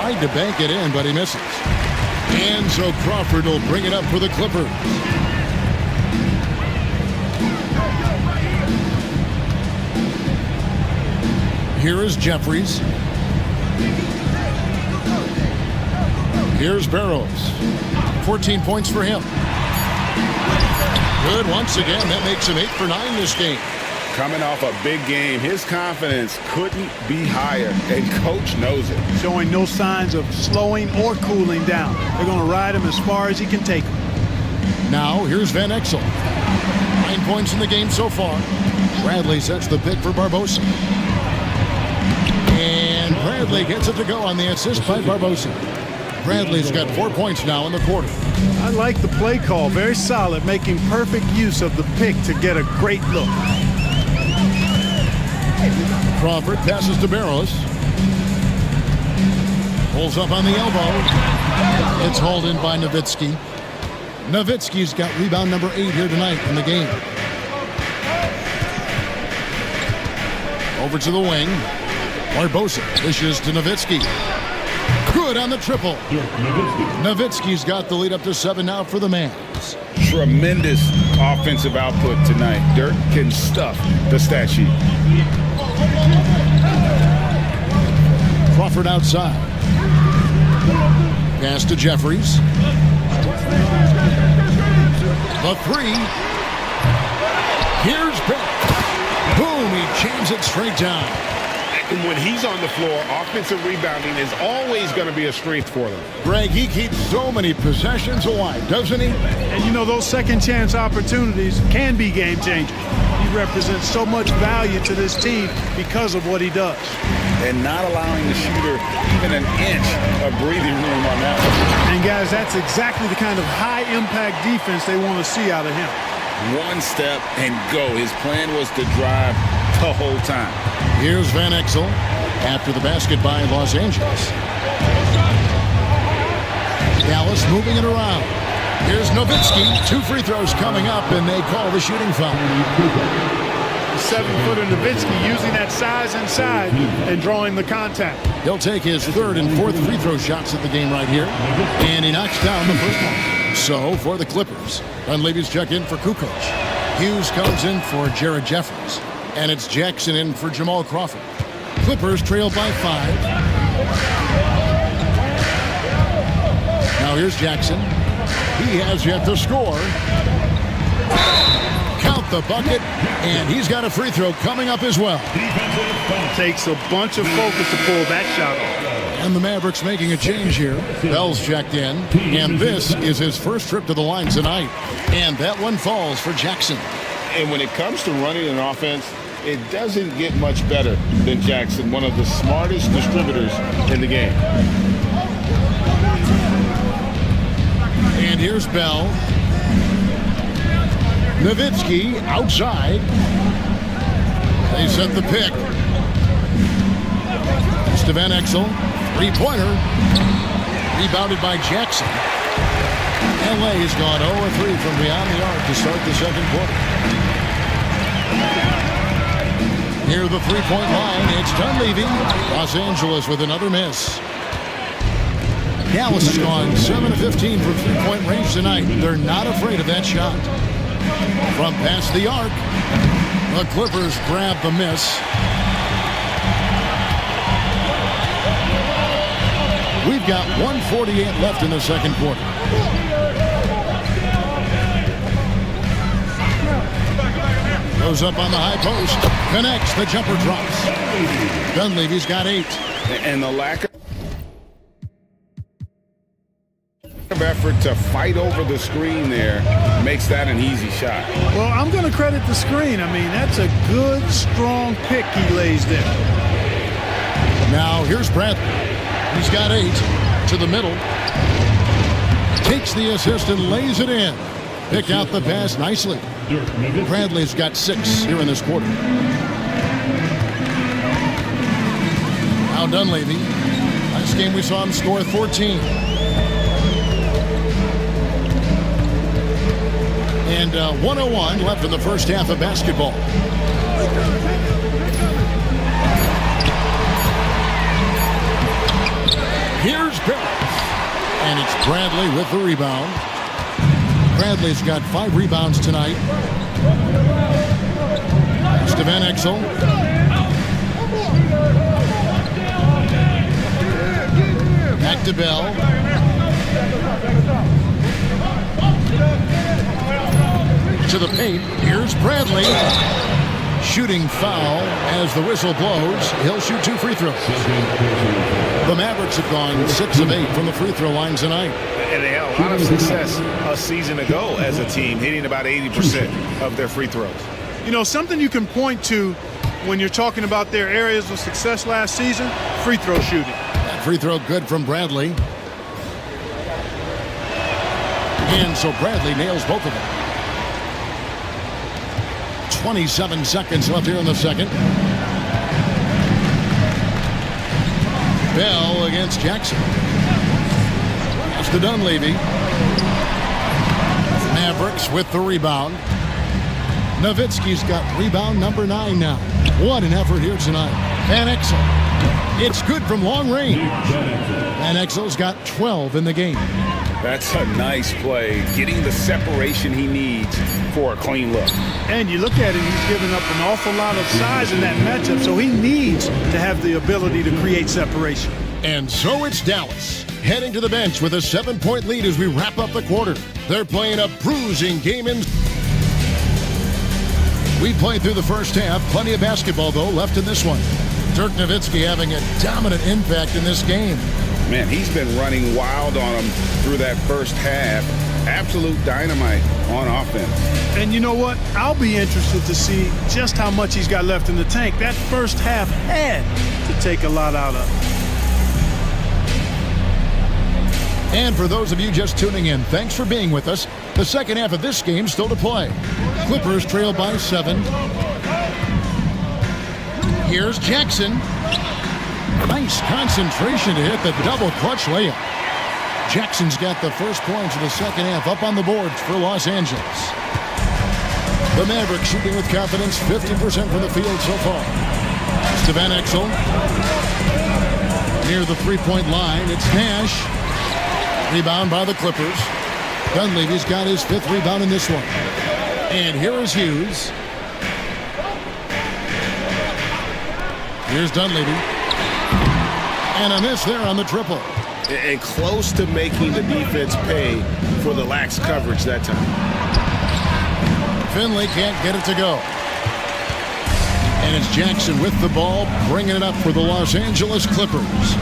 tried to bank it in, but he misses. And so Crawford will bring it up for the Clippers. Here is Jeffries. Here's Barrows. 14 points for him. Good once again. That makes him 8 for 9 this game. Coming off a big game, his confidence couldn't be higher, and Coach knows it. Showing no signs of slowing or cooling down. They're going to ride him as far as he can take him. Now, here's Van Exel. 9 points in the game so far. Bradley sets the pick for Barbosa. And Bradley gets it to go on the assist by Barbosa. Bradley's got 4 points now in the quarter. I like the play call. Very solid, making perfect use of the pick to get a great look. Crawford passes to Barrows. Pulls up on the elbow. It's hauled in by Nowitzki. Nowitzki's got rebound number 8 here tonight in the game. Over to the wing. Barbosa dishes to Nowitzki. Good on the triple. Nowitzki's got the lead up to 7 now for the Mavs. Tremendous offensive output tonight. Dirk can stuff the stat sheet. Crawford outside. Pass to Jeffries. The 3. Here's Beck. Boom, he jams it straight down. And when he's on the floor, offensive rebounding is always going to be a strength for them. Greg, he keeps so many possessions alive, doesn't he? And you know, those second chance opportunities can be game changers. He represents so much value to this team because of what he does. And not allowing the shooter even an inch of breathing room on that one. And guys, that's exactly the kind of high impact defense they want to see out of him. One step and go. His plan was to drive the whole time. Here's Van Exel after the basket by Los Angeles. Dallas moving it around. Here's Nowitzki. 2 free throws coming up, and they call the shooting foul. The 7-footer Nowitzki using that size inside and drawing the contact. He'll take his 3rd and 4th free throw shots at the game right here. And he knocks down the first one. So, for the Clippers, Dunleavy's check in for Kukoc. Hughes comes in for Jared Jeffries. And it's Jackson in for Jamal Crawford. Clippers trail by 5. Now here's Jackson. He has yet to score. Count the bucket, and he's got a free throw coming up as well. Takes a bunch of focus to pull that shot off. And the Mavericks making a change here. Bell's checked in, and this is his first trip to the line tonight. And that one falls for Jackson. And when it comes to running an offense, it doesn't get much better than Jackson, one of the smartest distributors in the game. And here's Bell. Nowitzki outside. They set the pick. It's to Van Exel. 3-pointer. Rebounded by Jackson. LA's gone 0-3 from beyond the arc to start the second quarter. Near the 3-point line, it's Dunleavy. Los Angeles with another miss. Dallas has gone 7 of 15 from 3-point range tonight. They're not afraid of that shot. From past the arc, the Clippers grab the miss. We've got 1:48 left in the second quarter. Goes up on the high post. Connects. The jumper drops. Dunleavy's got 8. And the lack of effort to fight over the screen there makes that an easy shot. Well, I'm going to credit the screen. I mean, that's a good, strong pick he lays there. Now here's Bradley. He's got 8 to the middle. Takes the assist and lays it in. Picked out the pass nicely. Bradley's got 6 here in this quarter. Now Dunleavy. Last game we saw him score 14. And 1:01 left in the first half of basketball. Here's Barrett. And it's Bradley with the rebound. Bradley's got 5 rebounds tonight. To Van Exel. Back to Bell. To the paint. Here's Bradley. Shooting foul as the whistle blows. He'll shoot 2 free throws. The Mavericks have gone 6 of 8 from the free throw line tonight. And they had a lot of success a season ago as a team, hitting about 80% of their free throws. You know, something you can point to when you're talking about their areas of success last season, free throw shooting. That free throw good from Bradley. And so Bradley nails both of them. 27 seconds left here in the second. Bell against Jackson. Pass to Dunleavy. Mavericks with the rebound. Nowitzki's got rebound number 9 now. What an effort here tonight. Van Exel. It's good from long range. Van Exel's got 12 in the game. That's a nice play, getting the separation he needs for a clean look. And you look at it, he's given up an awful lot of size in that matchup, so he needs to have the ability to create separation. And so it's Dallas, heading to the bench with a 7-point lead as we wrap up the quarter. They're playing a bruising game in. We played through the first half. Plenty of basketball, though, left in this one. Dirk Nowitzki having a dominant impact in this game. Man, he's been running wild on him through that first half. Absolute dynamite on offense. And you know what? I'll be interested to see just how much he's got left in the tank. That first half had to take a lot out of him. And for those of you just tuning in, thanks for being with us. The second half of this game still to play. Clippers trail by 7. Here's Jackson. Nice concentration to hit the double clutch layup. Jackson's got the first points of the second half up on the boards for Los Angeles. The Mavericks shooting with confidence, 50% from the field so far. It's to Van Exel. Near the three-point line, it's Nash. Rebound by the Clippers. Dunleavy's got his 5th rebound in this one. And here is Hughes. Here's Dunleavy. And a miss there on the triple. And close to making the defense pay for the lax coverage that time. Finley can't get it to go. And it's Jackson with the ball, bringing it up for the Los Angeles Clippers.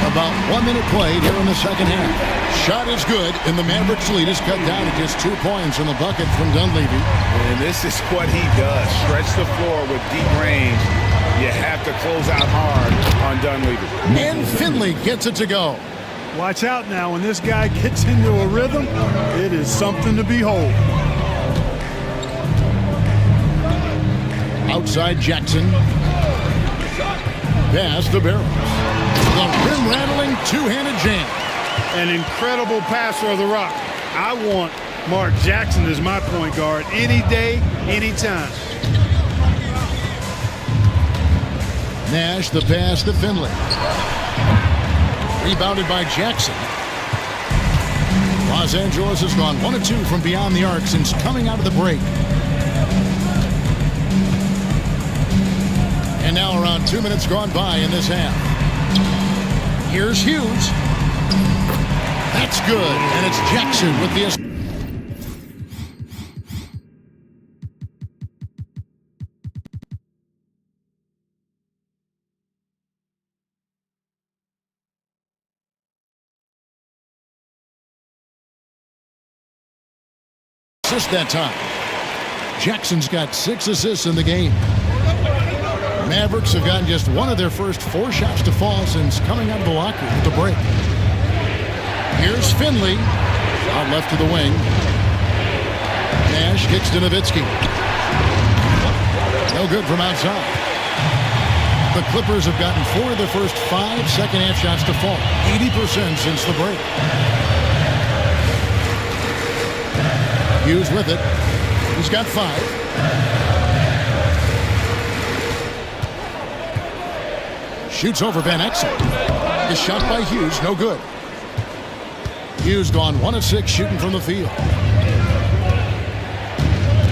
About 1 minute played here in the second half. Shot is good, and the Mavericks lead is cut down to just 2 points in the bucket from Dunleavy. And this is what he does. Stretch the floor with deep range. You have to close out hard on Dunleavy. And Finley gets it to go. Watch out now. When this guy gets into a rhythm, it is something to behold. Outside Jackson. Pass to Barrett. The rim-rattling two-handed jam. An incredible passer of the rock. I want Mark Jackson as my point guard any day, anytime. Nash, the pass to Finley. Rebounded by Jackson. Los Angeles has gone 1 of 2 from beyond the arc since coming out of the break. And now around 2 minutes gone by in this half. Here's Hughes. That's good, and it's Jackson with the assist. That time. Jackson's got 6 assists in the game. Mavericks have gotten just 1 of their first 4 shots to fall since coming out of the locker room at the break. Here's Finley. Out left to the wing. Nash kicks to Nowitzki. No good from outside. The Clippers have gotten 4 of their first 5 second-half shots to fall. 80% since the break. Hughes with it. He's got 5. Shoots over Van Exel. The shot by Hughes, no good. Hughes gone 1 of 6 shooting from the field.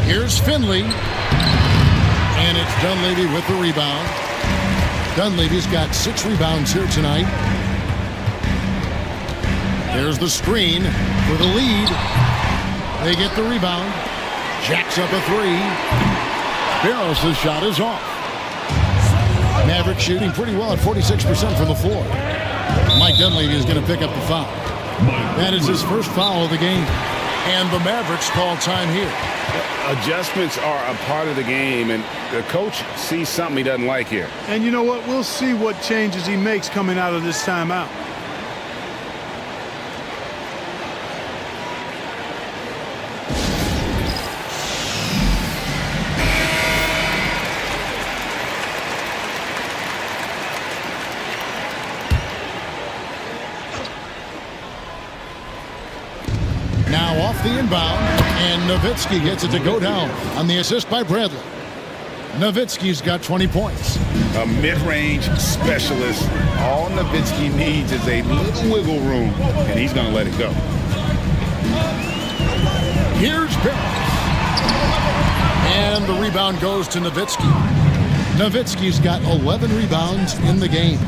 Here's Finley. And it's Dunleavy with the rebound. Dunleavy's got 6 rebounds here tonight. There's the screen for the lead. They get the rebound. Jacks up a 3. Barros' shot is off. Maverick shooting pretty well at 46% from the floor. Mike Dunleavy is going to pick up the foul. That is his first foul of the game. And the Mavericks call time here. Adjustments are a part of the game, and the coach sees something he doesn't like here. And you know what? We'll see what changes he makes coming out of this timeout. Now off the inbound, and Nowitzki gets it to go down on the assist by Bradley. Nowitzki's got 20 points. A mid-range specialist. All Nowitzki needs is a little wiggle room, and he's going to let it go. Here's Barros. And the rebound goes to Nowitzki. Nowitzki's got 11 rebounds in the game.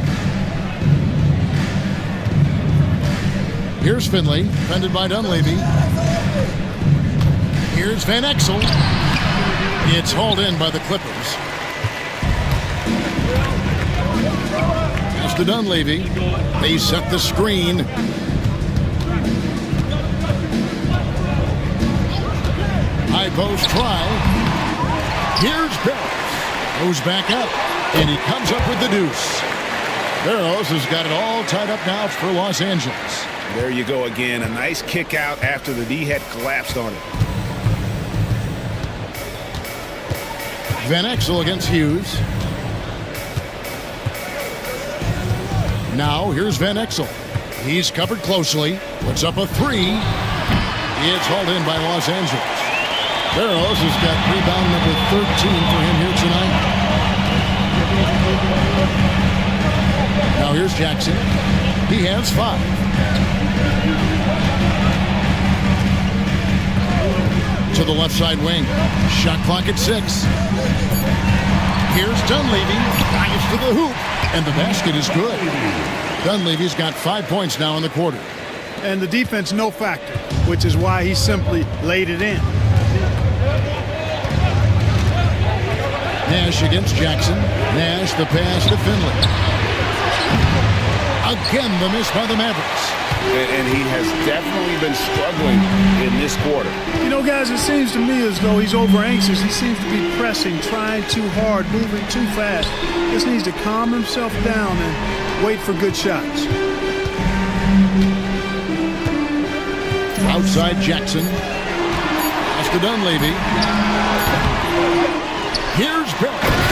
Here's Finley, defended by Dunleavy. Here's Van Exel. It's hauled in by the Clippers. Pass to Dunleavy. They set the screen. High post try. Here's Barros. Goes back up, and he comes up with the deuce. Barros has got it all tied up now for Los Angeles. There you go again. A nice kick out after the D had collapsed on it. Van Exel against Hughes. Now here's Van Exel. He's covered closely. Puts up a 3. It's hauled in by Los Angeles. Barros has got rebound number 13 for him here tonight. Now here's Jackson. He has 5. To the left side wing. Shot clock at 6. Here's Dunleavy. Dives to the hoop. And the basket is good. Dunleavy's got 5 points now in the quarter. And the defense no factor, which is why he simply laid it in. Nash against Jackson. Nash the pass to Finley. Again the miss by the Mavericks. And he has definitely been struggling in this quarter. You know, guys, it seems to me as though he's over anxious. He seems to be pressing, trying too hard, moving too fast. Just needs to calm himself down and wait for good shots. Outside Jackson. Pass to Dunleavy. Here's Barros.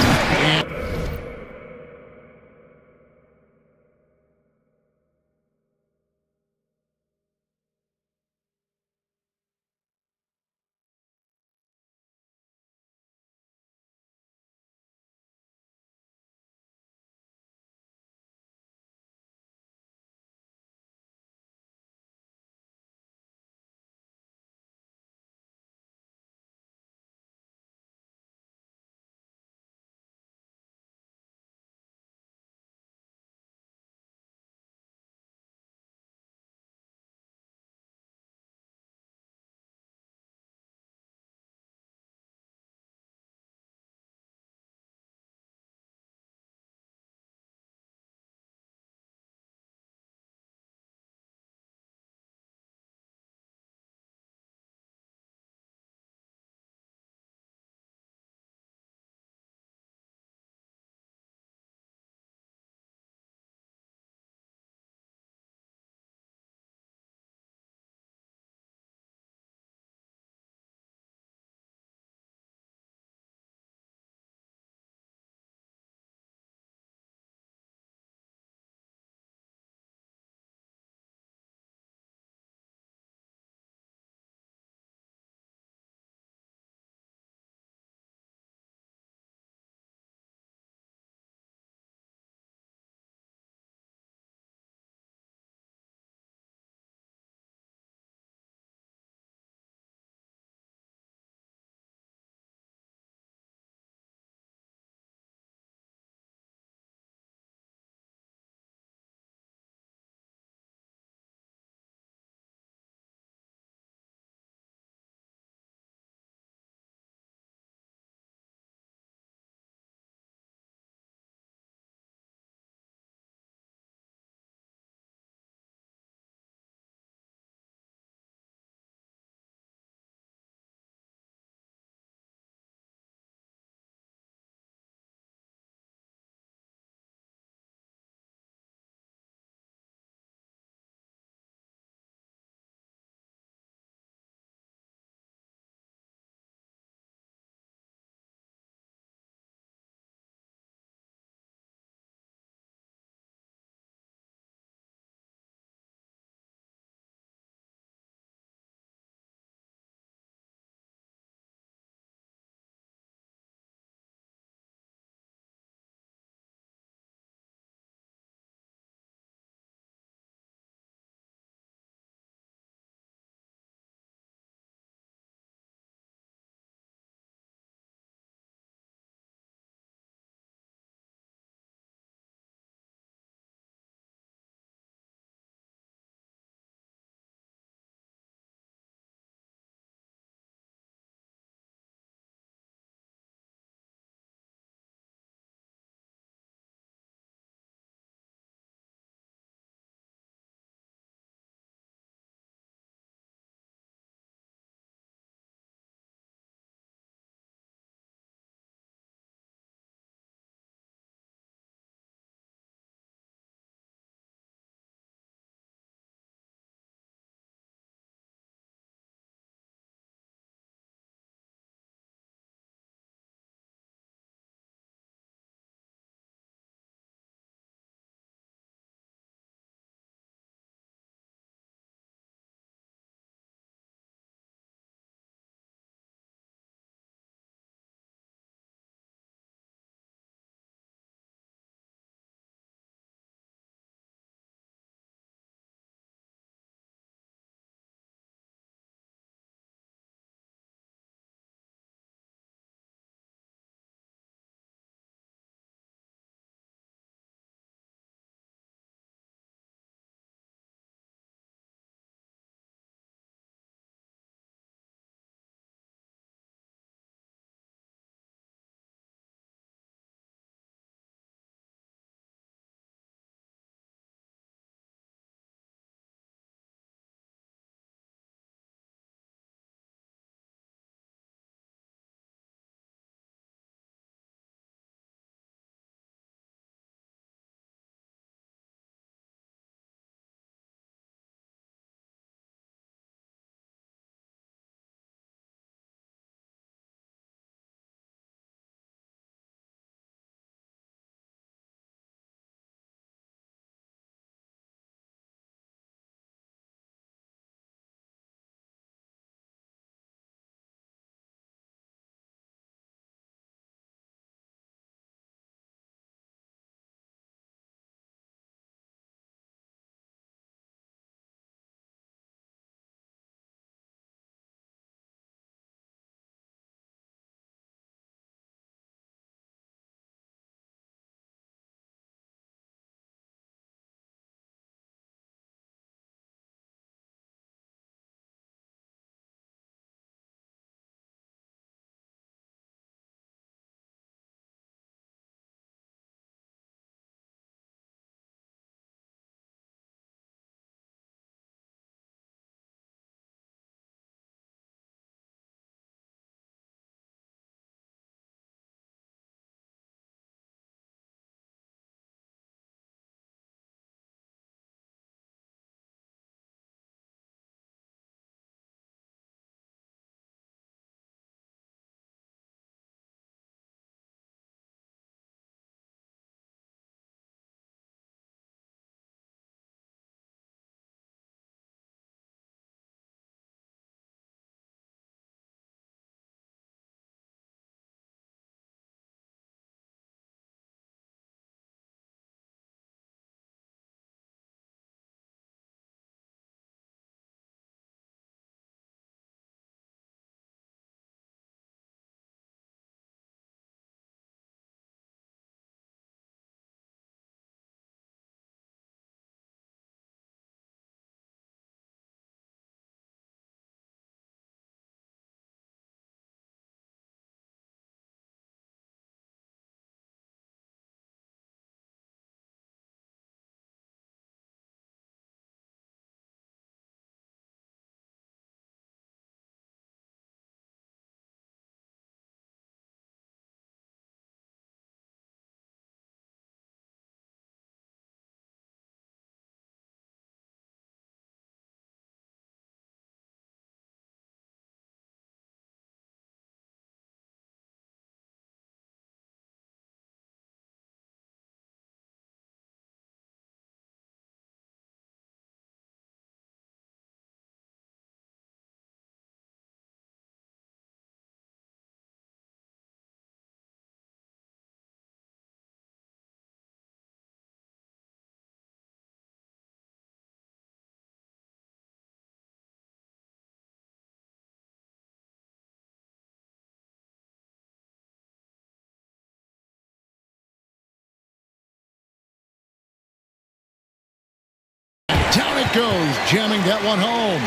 goes, jamming that one home.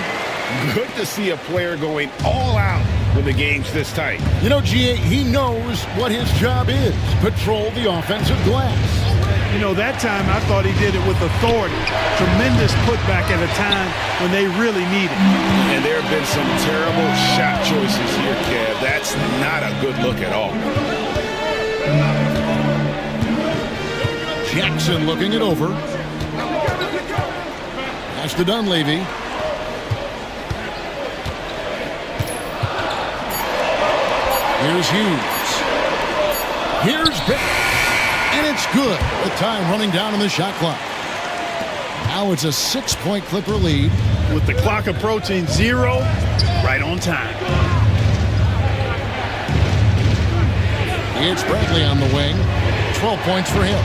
Good to see a player going all out when the game's this tight. You know, G.A., he knows what his job is. Patrol the offensive glass. You know, that time I thought he did it with authority. Tremendous putback at a time when they really need it. And there have been some terrible shot choices here, Kev. That's not a good look at all. Jackson looking it over. Pass to Dunleavy. Here's Hughes. Here's Pitt. And it's good. The time running down on the shot clock. Now it's a 6-point Clipper lead. With the clock approaching 0, right on time. It's Bradley on the wing. 12 points for him.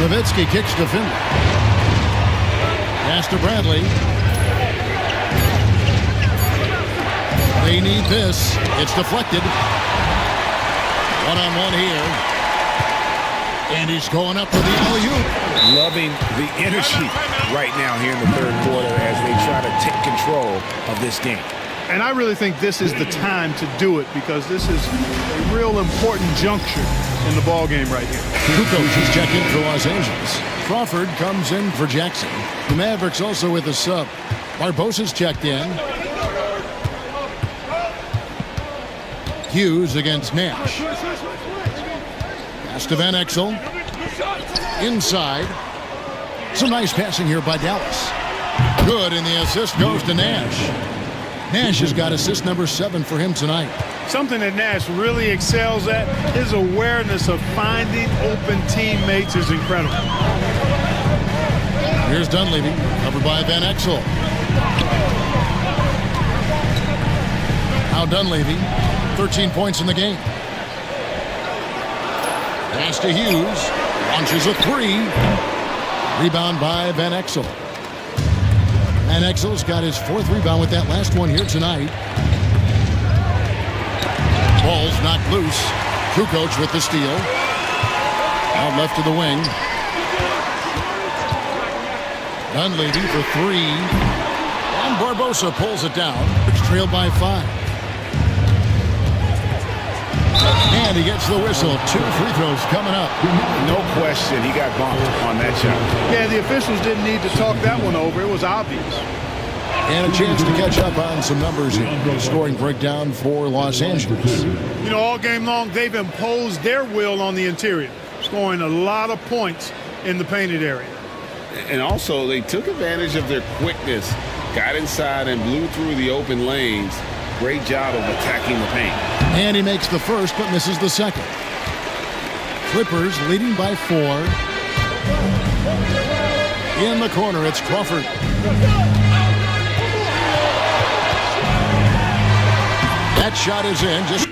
Nowitzki kicks to Finley. Pass to Bradley. They need this. It's deflected. One-on-one here. And he's going up for the alley-oop. Loving the energy right now here in the third quarter as they try to take control of this game. And I really think this is the time to do it because this is a real important juncture in the ball game right here. Kukoc is checked in for Los Angeles. Crawford comes in for Jackson. The Mavericks also with a sub. Barbosa's checked in. Hughes against Nash. Pass to Van Exel. Inside. Some nice passing here by Dallas. Good, and the assist goes to Nash. Nash has got assist number 7 for him tonight. Something that Nash really excels at, his awareness of finding open teammates is incredible. Here's Dunleavy, covered by Van Exel. Now Dunleavy, 13 points in the game. Pass to Hughes, launches a 3. Rebound by Van Exel. Van Exel's got his 4th rebound with that last one here tonight. Ball's knocked loose. Kukoc with the steal. Out left to the wing. Dunleavy for 3. And Barbosa pulls it down. It's trailed by 5. And he gets the whistle. 2 free throws coming up. No question, he got bumped on that shot. Yeah, the officials didn't need to talk that one over. It was obvious. And a chance to catch up on some numbers here. Scoring breakdown for Los Angeles. You know, all game long, they've imposed their will on the interior, scoring a lot of points in the painted area. And also, they took advantage of their quickness, got inside and blew through the open lanes. Great job of attacking the paint. And he makes the first, but misses the second. Clippers leading by 4. In the corner, it's Crawford. That shot is in. Just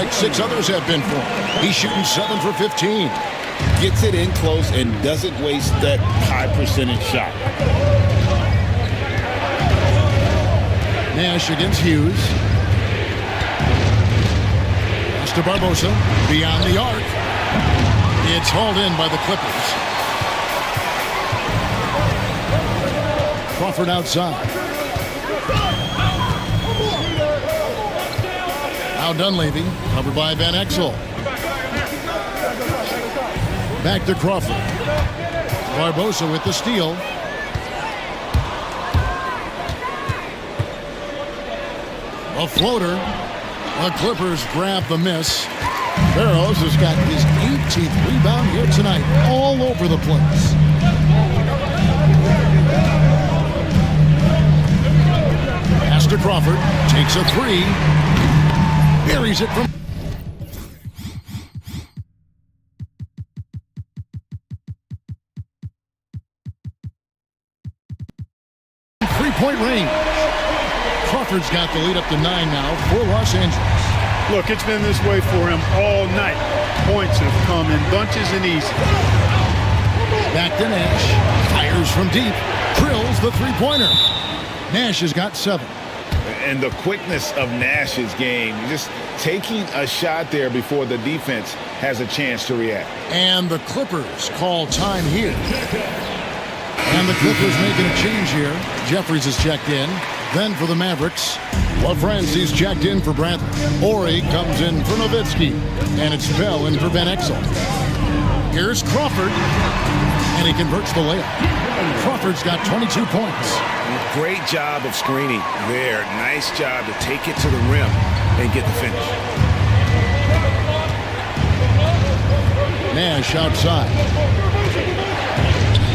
like 6 others have been for him. He's shooting 7 for 15. Gets it in close and doesn't waste that high percentage shot. Nash against Hughes. Pass to Barbosa. Beyond the arc. It's hauled in by the Clippers. Crawford outside. Now Dunleavy, covered by Van Exel. Back to Crawford. Barbosa with the steal. A floater. The Clippers grab the miss. Barrows has got his 18th rebound here tonight, all over the place. Pass to Crawford. Takes a 3. Buries it from... three-point range. Crawford's got the lead up to 9 now for Los Angeles. Look, it's been this way for him all night. Points have come in bunches and easy. Back to Nash. Fires from deep. Drills the three-pointer. Nash has got 7. And the quickness of Nash's game, just taking a shot there before the defense has a chance to react. And the Clippers call time here. And the Clippers making a change here. Jeffries is checked in. Then for the Mavericks, LaFranzi's checked in for Bradley. Ori comes in for Nowitzki. And it's Bell in for Van Exel. Here's Crawford. And he converts the layup. Crawford's got 22 points. Great job of screening there. Nice job to take it to the rim and get the finish. Nash outside.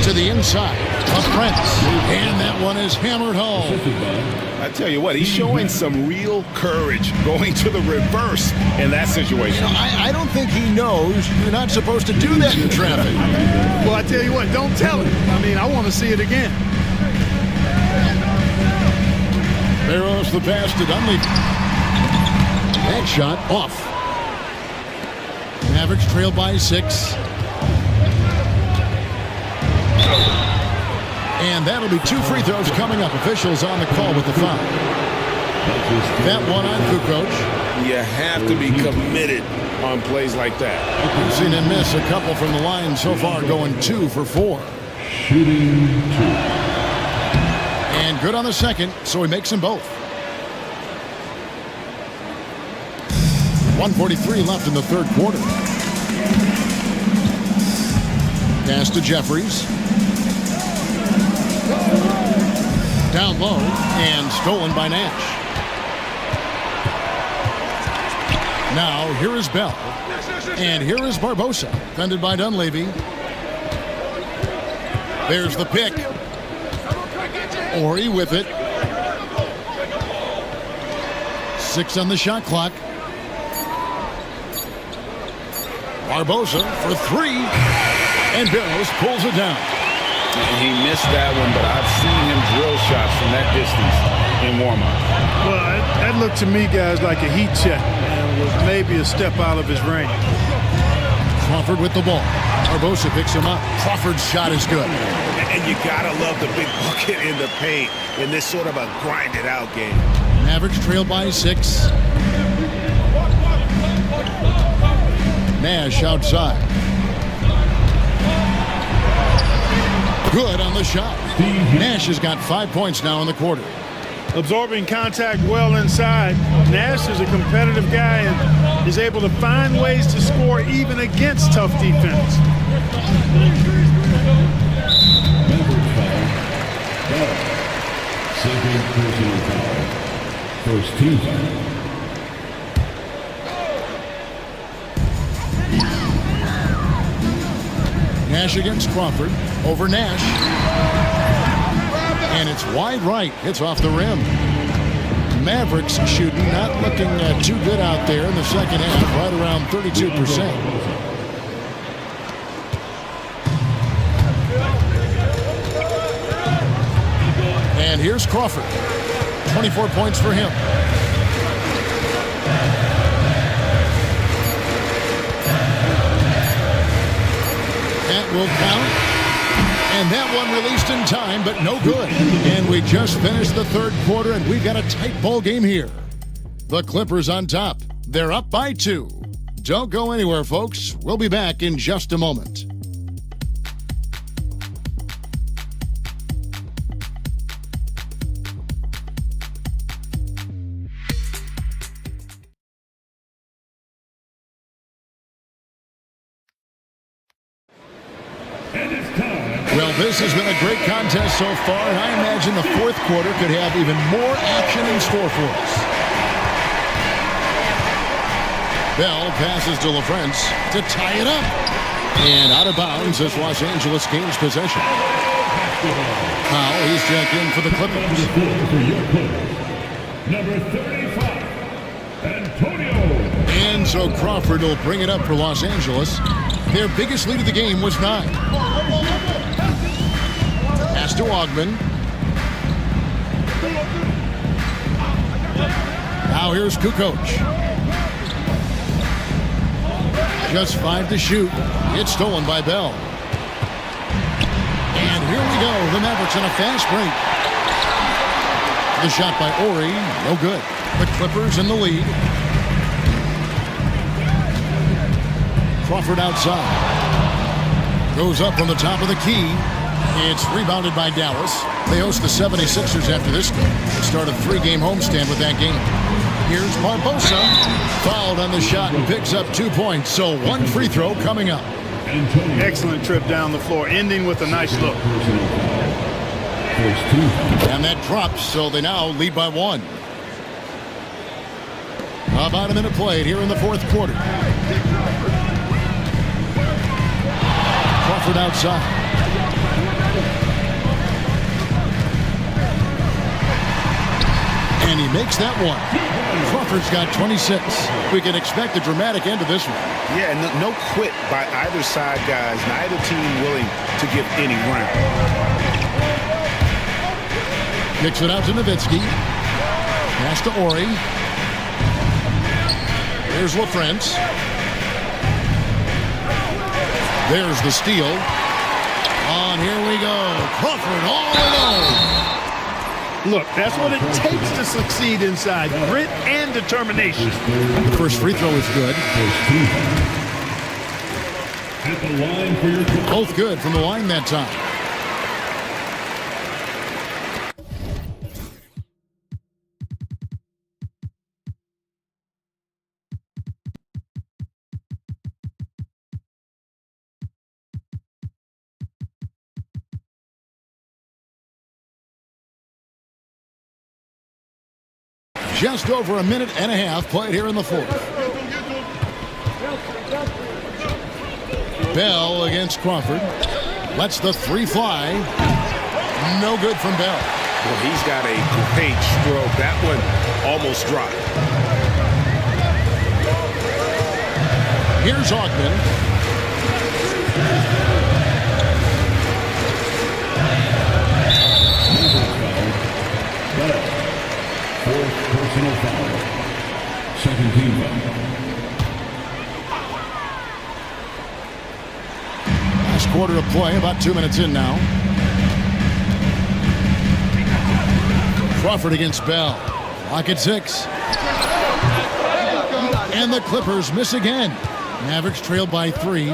To the inside of Prince. And that one is hammered home. I tell you what, he's showing some real courage going to the reverse in that situation. I don't think he knows you're not supposed to do that in traffic. Well, I tell you what, don't tell him. I mean, I want to see it again. Barrows the pass to Dunleavy. That shot off. Mavericks trail by 6. And that'll be 2 free throws coming up. Officials on the call with the foul. That one on Kukoc. You have to be committed on plays like that. We've seen him miss a couple from the line so far, going 2 for 4. Shooting 2. And good on the second, so he makes them both. 1:43 left in the third quarter. Pass to Jeffries. Down low and stolen by Nash. Now here is Bell. And here is Barbosa, defended by Dunleavy. There's the pick. Ori with it. 6 on the shot clock. Barbosa for 3. And Barrows pulls it down. And he missed that one, but I've seen him drill shots from that distance in warm-up. Well, that looked to me, guys, like a heat check and was maybe a step out of his range. Crawford with the ball. Barbosa picks him up. Crawford's shot is good. And you gotta love the big bucket in the paint in this sort of a grinded-out game. Mavericks trail by 6. Nash outside. Good on the shot. Nash has got 5 points now in the quarter. Absorbing contact well inside. Nash is a competitive guy and is able to find ways to score even against tough defense. Second personal foul. First team foul. Nash against Crawford. Over Nash. And it's wide right. It's off the rim. Mavericks shooting, not looking too good out there in the second half, right around 32%. And here's Crawford. 24 points for him. will count. And that one released in time, but no good. And we just finished the third quarter, and we've got a tight ball game here. The Clippers on top. They're up by 2. Don't go anywhere, folks. We'll be back in just a moment. Well, this has been a great contest so far, and I imagine the fourth quarter could have even more action in store for us. Bell passes to LaFrance to tie it up. And out of bounds as Los Angeles gains possession. Powell, he's checked in for the Clippers. Number 35, Antonio. And so Crawford will bring it up for Los Angeles. Their biggest lead of the game was 9. Pass to Ogman. Now here's Kukoc. Just 5 to shoot. It's stolen by Bell. And here we go. The Mavericks on a fast break. The shot by Ori. No good. The Clippers in the lead. Crawford outside. Goes up from the top of the key. It's rebounded by Dallas. They host the 76ers after this game. Start a 3-game homestand with that game. Here's Barbosa. Fouled on the shot and picks up 2 points. So 1 free throw coming up. Excellent trip down the floor, ending with a nice look. And that drops, so they now lead by 1. About a minute played here in the fourth quarter. Crawford outside. And he makes that one. Crawford's got 26. We can expect a dramatic end to this one. Yeah, no quit by either side, guys. Neither team willing to give any ground. Kicks it out to Nowitzki. Pass to Ori. There's LaFrance. There's the steal. On, here we go. Crawford all alone. Look, that's what it takes to succeed inside. Grit and determination. The first free throw is good. At the line for your both good from the line that time. Just over a minute and a half played here in the fourth. Bell against Crawford. Lets the 3 fly. No good from Bell. Well, he's got a great stroke. That one almost dropped. Here's Ogman. fourth personal foul. Second team foul. Last quarter of play, about 2 minutes in now. Crawford against Bell. Lock at 6. And the Clippers miss again. Mavericks trailed by 3.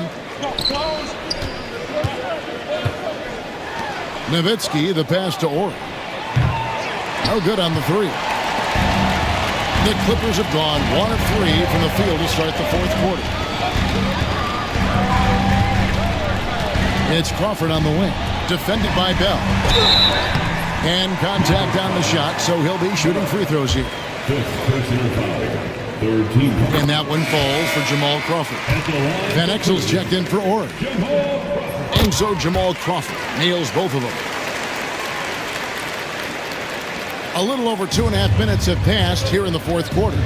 Nowitzki, the pass to Ori. No good on the 3. The Clippers have gone 1 of 3 from the field to start the fourth quarter. It's Crawford on the wing, defended by Bell. And contact on the shot, so he'll be shooting free throws here. Fifth personal foul. Third team foul. And that one falls for Jamal Crawford. Van Exel's checked in for Ori. And so Jamal Crawford nails both of them. A little over 2.5 minutes have passed here in the fourth quarter.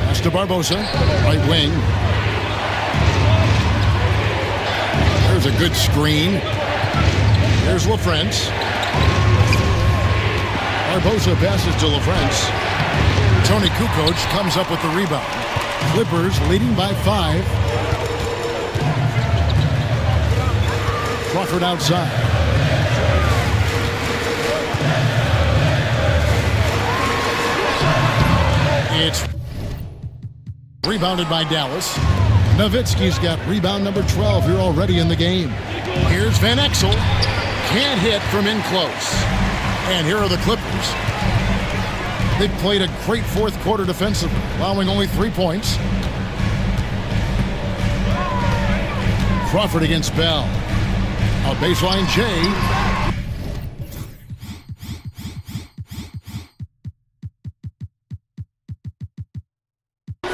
Pass to Barbosa, right wing. There's a good screen. There's LaFrance. Barbosa passes to LaFrance. Tony Kukoc comes up with the rebound. Clippers leading by 5. Crawford outside. It's rebounded by Dallas. Nowitzki's got rebound number 12 here already in the game. Here's Van Exel. Can't hit from in close. And here are the Clippers. They played a great fourth quarter defensively, allowing only 3 points. Crawford against Bell. A baseline J.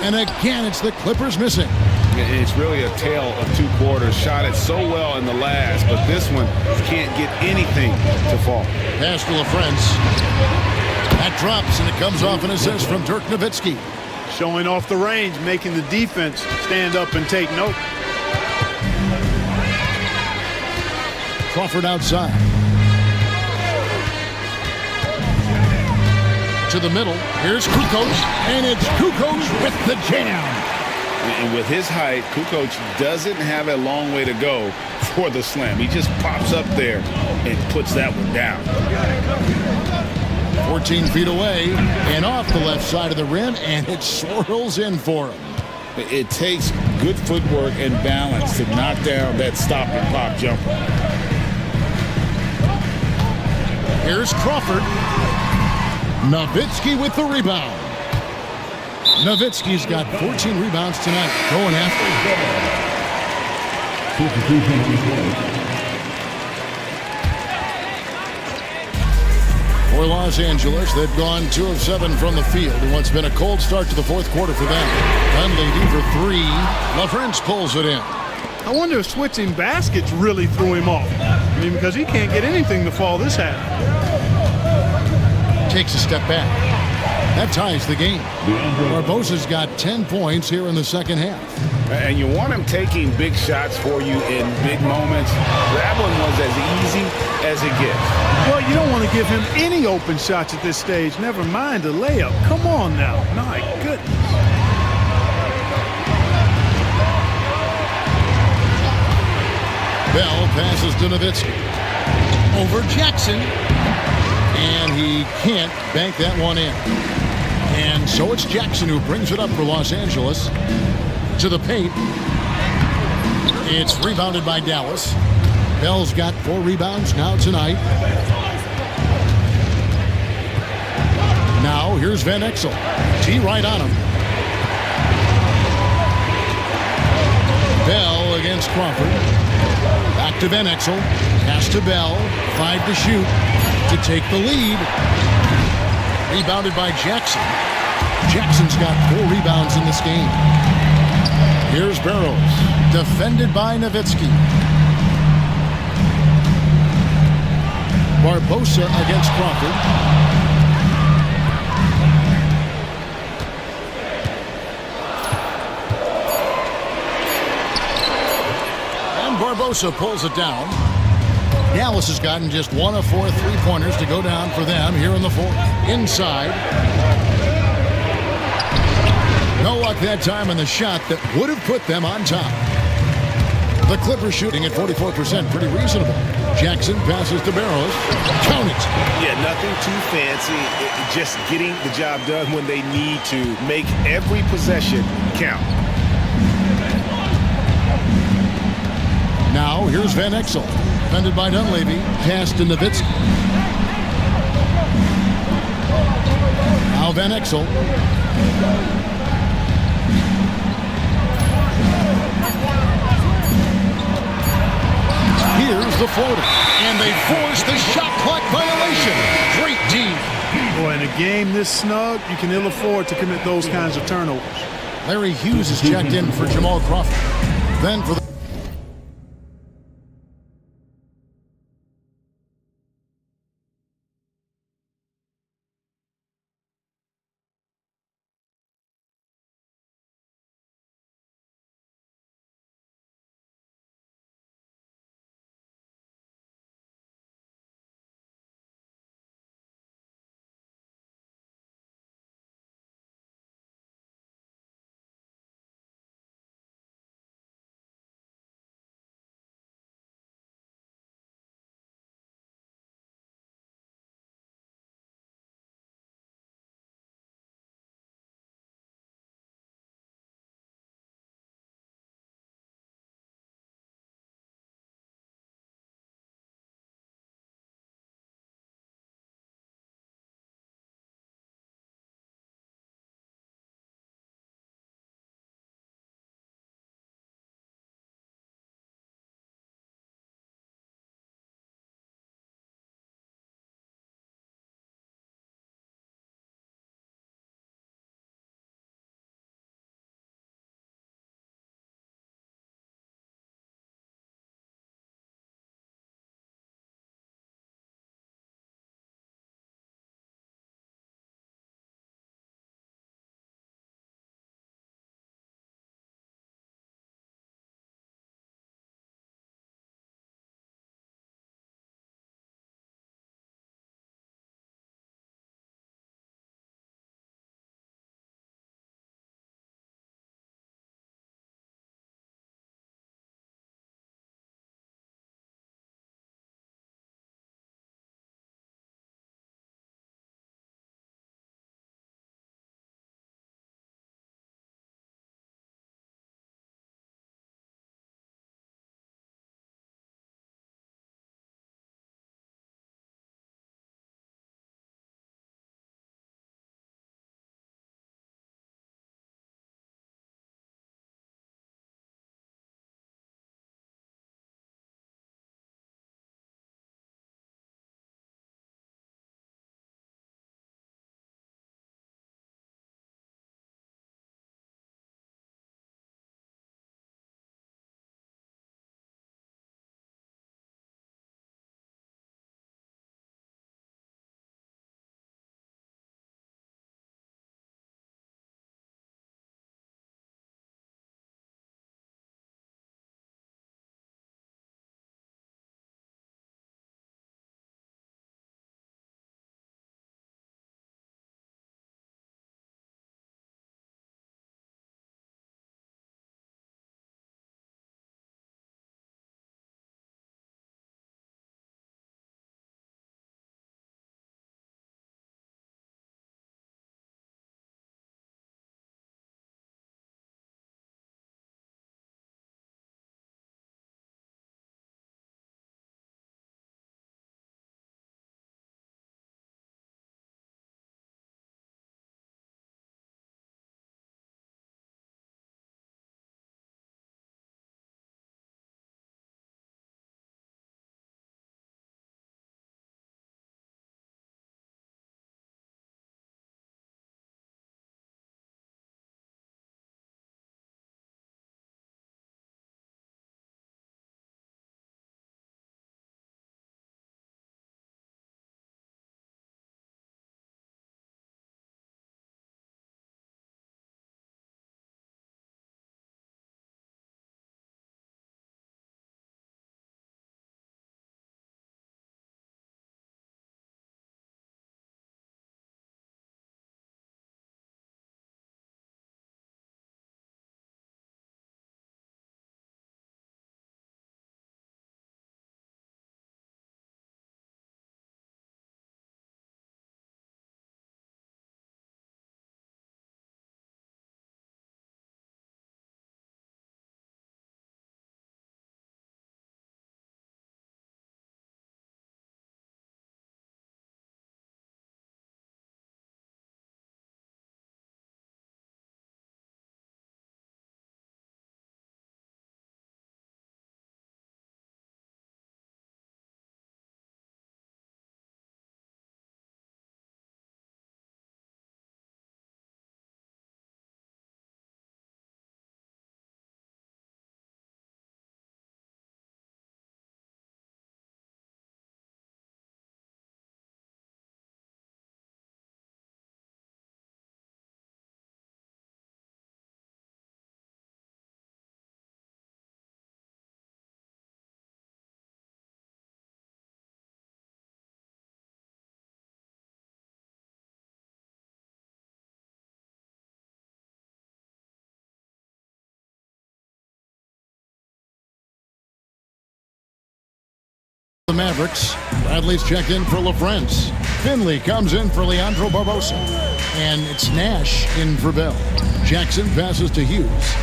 And again, it's the Clippers missing. It's really a tale of 2 quarters. Shot it so well in the last, but this one can't get anything to fall. Pass to LaFrance. That drops, and it comes off an assist from Dirk Nowitzki. Showing off the range, making the defense stand up and take note. Crawford outside. To the middle. Here's Kukoc, and it's Kukoc with the jam. And with his height, Kukoc doesn't have a long way to go for the slam. He just pops up there and puts that one down. 14 feet away and off the left side of the rim, and it swirls in for him. It takes good footwork and balance to knock down that stop and pop jumper. Here's Crawford. Nowitzki with the rebound. Nowitzki's got 14 rebounds tonight, going after For Los Angeles, they've gone 2 of 7 from the field in what's been a cold start to the fourth quarter for them. Dunleavy for 3. LaFrance pulls it in. I wonder if switching baskets really threw him off. I mean, because he can't get anything to fall this half. Takes a step back. That ties the game. Barbosa's got 10 points here in the second half. And you want him taking big shots for you in big moments. That one was as easy as it gets. Well, you don't want to give him any open shots at this stage. Never mind a layup. Come on now. My goodness. Bell passes to Nowitzki. Over Jackson. And he can't bank that one in. And so it's Jackson who brings it up for Los Angeles. To the paint. It's rebounded by Dallas. Bell's got 4 rebounds now tonight. Now here's Van Exel. T right on him. Bell against Crawford. Back to Van Exel. Pass to Bell. 5 to shoot to take the lead. Rebounded by Jackson. Jackson's got 4 rebounds in this game. Here's Barrows. Defended by Nowitzki. Barbosa against Crawford. And Barbosa pulls it down. Dallas has gotten just 1 of 4 3-pointers to go down for them here in the fourth. Inside. No luck that time on the shot that would have put them on top. The Clippers shooting at 44%, pretty reasonable. Jackson passes to Barrows. Count it. Yeah, nothing too fancy. Just getting the job done when they need to. Make every possession count. Now here's Van Exel. Defended by Dunleavy. Pass to Nowitzki. Now Van Exel. Here's the floater. And they force the shot clock violation. Great team. Boy, in a game this snug, you can ill afford to commit those kinds of turnovers. Larry Hughes is checked in for Jamal Crawford. Then for the Mavericks. Bradley's checked in for LaFrance. Finley comes in for Leandro Barbosa. And it's Nash in for Bell. Jackson passes to Hughes.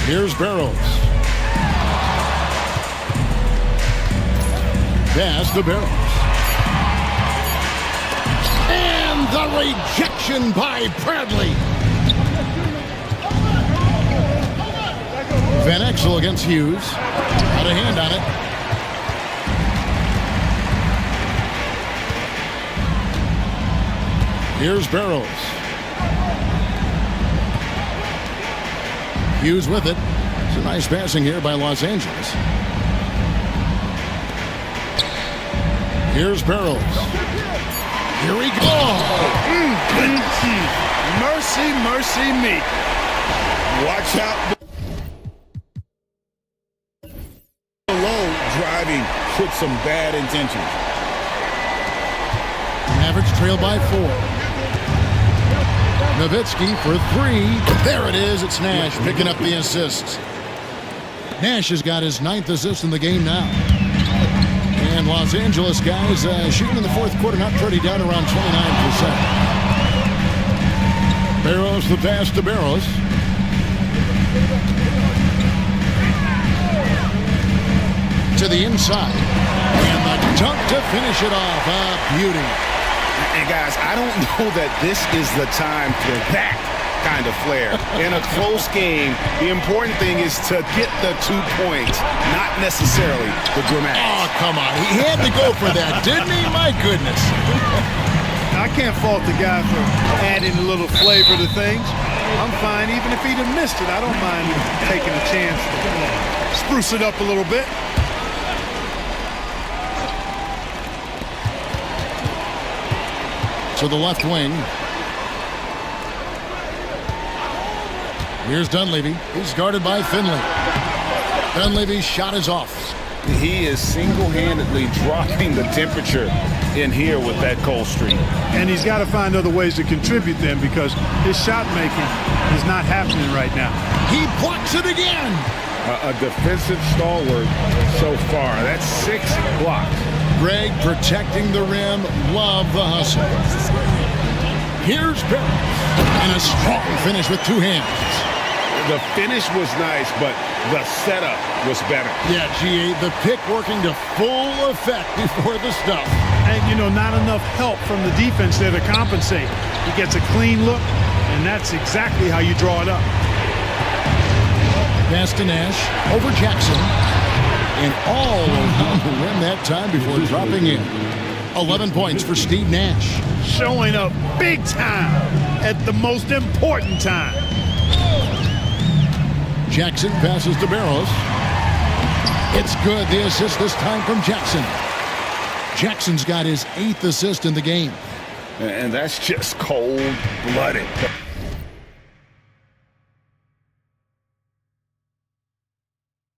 Here's Barrows. Pass to Barrows. And the rejection by Bradley. Van Exel against Hughes. Had a hand on it. Here's Barrows. Hughes with it. It's a nice passing here by Los Angeles. Here's Barrows. Here he goes. Mercy, mercy me. Watch out. Alone driving with some bad intentions. Mavericks trail by 4. Nowitzki for 3. There it is. It's Nash picking up the assist. Nash has got his 9th assist in the game now. And Los Angeles guys shooting in the fourth quarter, not pretty, down around 29%. Barrows the pass to Barrows. To the inside. And the dunk to finish it off. A beauty. And guys, I don't know that this is the time for that kind of flair. In a close game, the important thing is to get the 2 points, not necessarily the dramatics. Oh, come on. He had to go for that, didn't he? My goodness. I can't fault the guy for adding a little flavor to things. I'm fine. Even if he'd have missed it, I don't mind taking a chance to spruce it up a little bit. To the left wing. Here's Dunleavy. He's guarded by Finley. Dunleavy's shot is off. He is single-handedly dropping the temperature in here with that cold streak. And he's got to find other ways to contribute then, because his shot making is not happening right now. He blocks it again. A defensive stalwart so far. That's 6 blocks. Greg protecting the rim. Love the hustle. Here's Barrows. And a strong finish with 2 hands. The finish was nice, but the setup was better. Yeah, G.A., the pick working to full effect before the stuff. And, you know, not enough help from the defense there to compensate. He gets a clean look, and that's exactly how you draw it up. Pass to Nash, over Jackson, and all around the rim that time before dropping in. 11 points for Steve Nash. Showing up big time at the most important time. Jackson passes to Barrows. It's good. The assist this time from Jackson. Jackson's got his 8th assist in the game. And that's just cold-blooded.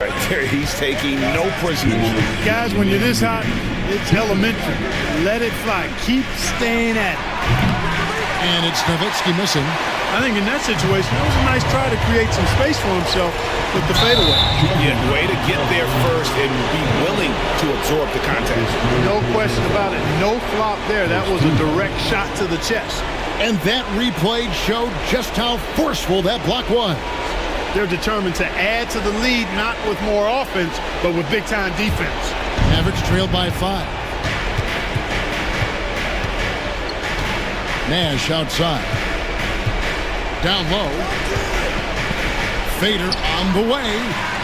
Right there, he's taking no prisoners. Guys, when you're this hot, it's elementary. Let it fly. Keep staying at it. And it's Nowitzki missing. I think in that situation, it was a nice try to create some space for himself with the fadeaway. Yeah, way to get there first and be willing to absorb the contact. No question about it. No flop there. That was a direct shot to the chest. And that replay showed just how forceful that block was. They're determined to add to the lead, not with more offense, but with big-time defense. Mavericks trailed by 5. Nash outside. Down low. Fader on the way.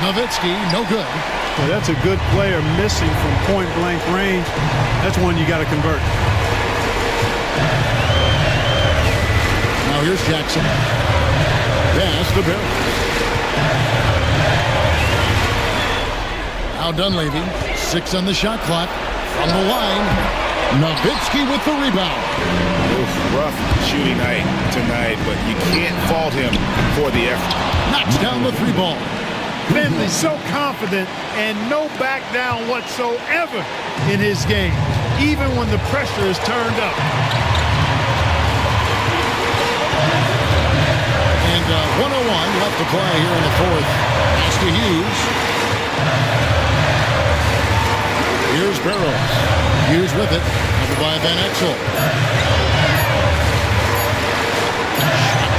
Nowitzki, no good. Well, that's a good player missing from point-blank range. That's one you got to convert. Now here's Jackson. Pass to Barrows. Now Dunleavy. 6 on the shot clock. From the line. Nowitzki with the rebound. Rough shooting night tonight, but you can't fault him for the effort. Knocks down the 3 ball. Finley so confident and no back down whatsoever in his game, even when the pressure is turned up. And 101 left to play here in the 4th. Pass to Hughes. Here's Barrows. Hughes with it. Covered by Van Exel.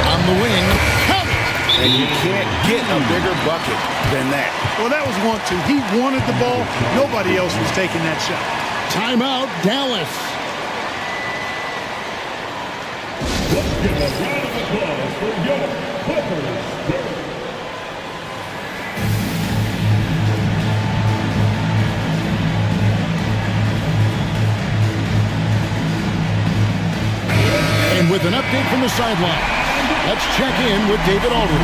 On the wing. Count it! And you can't get a bigger bucket than that. Well, that was 1-2. He wanted the ball. Nobody else was taking that shot. Timeout, Dallas. Let's give a round of applause for your Clippers. And with an update from the sideline, let's check in with David Aldridge.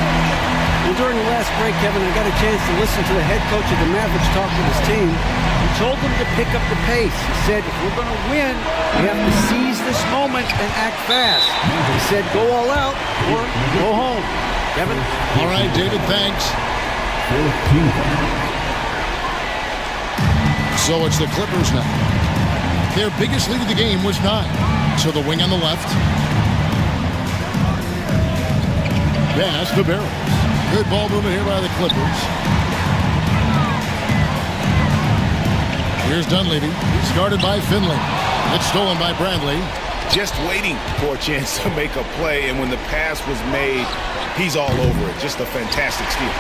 Well, during the last break, Kevin, I got a chance to listen to the head coach of the Mavericks talk with his team. He told them to pick up the pace. He said, if we're going to win, we have to seize this moment and act fast. He said, go all out or go home. Kevin? All right, David, thanks. So it's the Clippers now. Their biggest lead of the game was 9. So the wing on the left. Pass to Barrows. Good ball movement here by the Clippers. Here's Dunleavy. He's guarded by Finley. It's stolen by Bradley. Just waiting for a chance to make a play, and when the pass was made, he's all over it. Just a fantastic steal.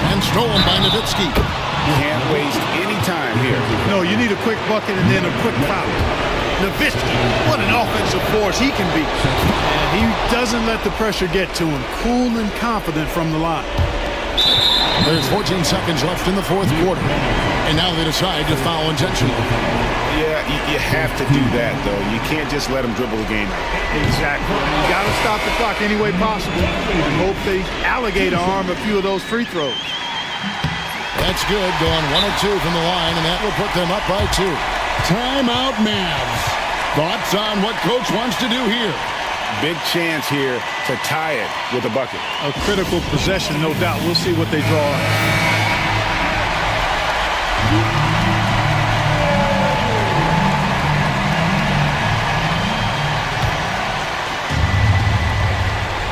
And stolen by Nowitzki. Can't waste any time here. No, you need a quick bucket and then a quick foul. Nowitzki, what an offensive force he can be. And he doesn't let the pressure get to him. Cool and confident from the line. There's 14 seconds left in the fourth quarter. And now they decide to foul intentionally. Yeah, you have to do that, though. You can't just let him dribble the game out. Exactly. You got to stop the clock any way possible and hope they alligator arm a few of those free throws. That's good. Going 1 of 2 from the line, and that will put them up by 2. Timeout, Mavs. Thoughts on what coach wants to do here? Big chance here to tie it with a bucket. A critical possession, no doubt. We'll see what they draw.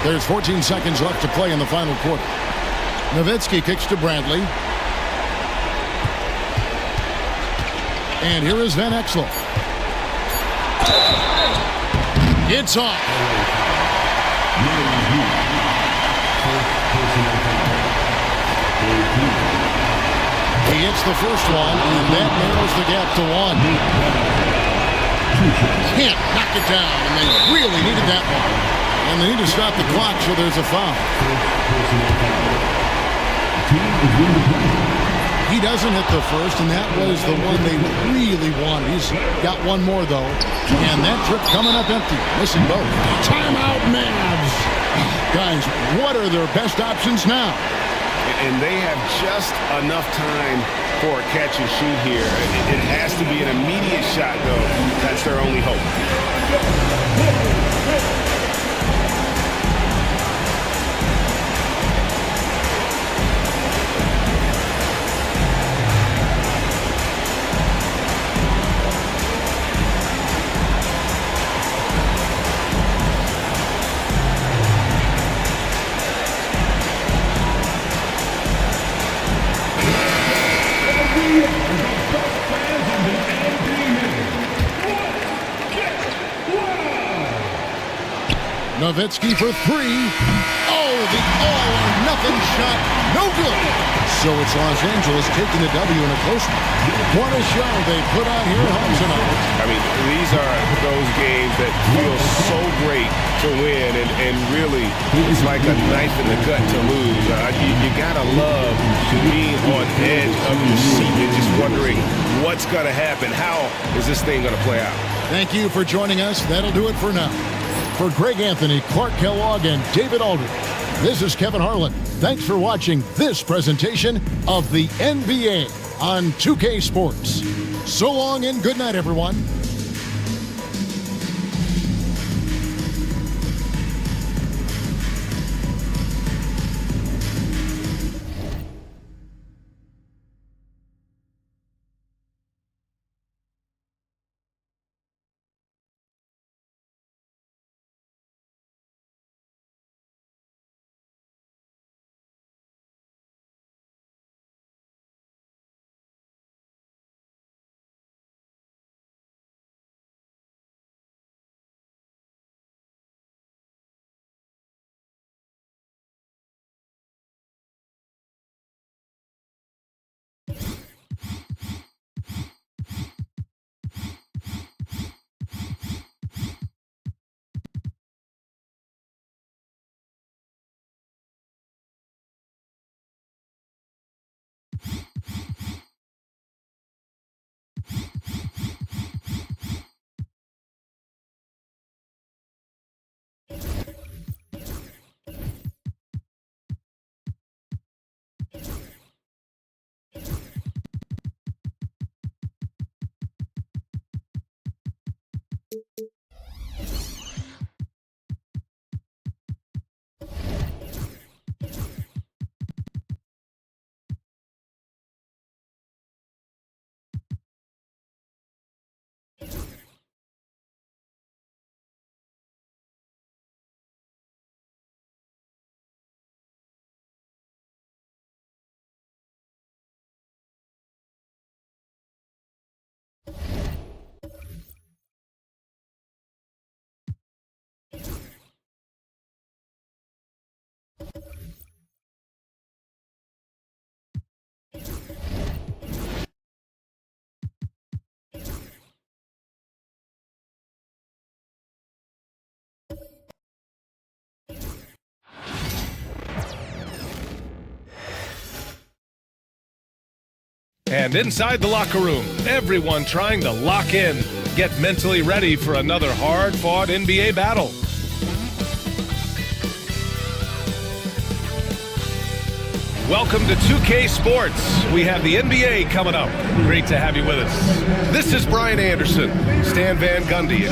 There's 14 seconds left to play in the final quarter. Nowitzki kicks to Bradley. And here is Van Exel. It's off. He hits the first one, and that narrows the gap to 1. Can't knock it down, and they really needed that one. And they need to stop the clock, so there's a foul. He doesn't hit the first, and that was the one they really wanted. He's got one more, though. And that trip coming up empty. Missing both. Timeout, Mavs. Guys, what are their best options now? And they have just enough time for a catch and shoot here. It has to be an immediate shot, though. That's their only hope. Nowitzki for 3. Oh, the all-or-nothing shot. No good. So it's Los Angeles taking the W in a close one. What a show they put on here at home tonight. I mean, these are those games that feel so great to win, and really, it's like a knife in the gut to lose. You gotta love being on edge of your seat and just wondering what's gonna happen. How is this thing gonna play out? Thank you for joining us. That'll do it for now. For Greg Anthony, Clark Kellogg, and David Aldridge, this is Kevin Harlan. Thanks for watching this presentation of the NBA on 2K Sports. So long and good night, everyone. And inside the locker room, everyone trying to lock in, get mentally ready for another hard-fought NBA battle. Welcome to 2K Sports. We have the NBA coming up. Great to have you with us. This is Brian Anderson, Stan Van Gundy.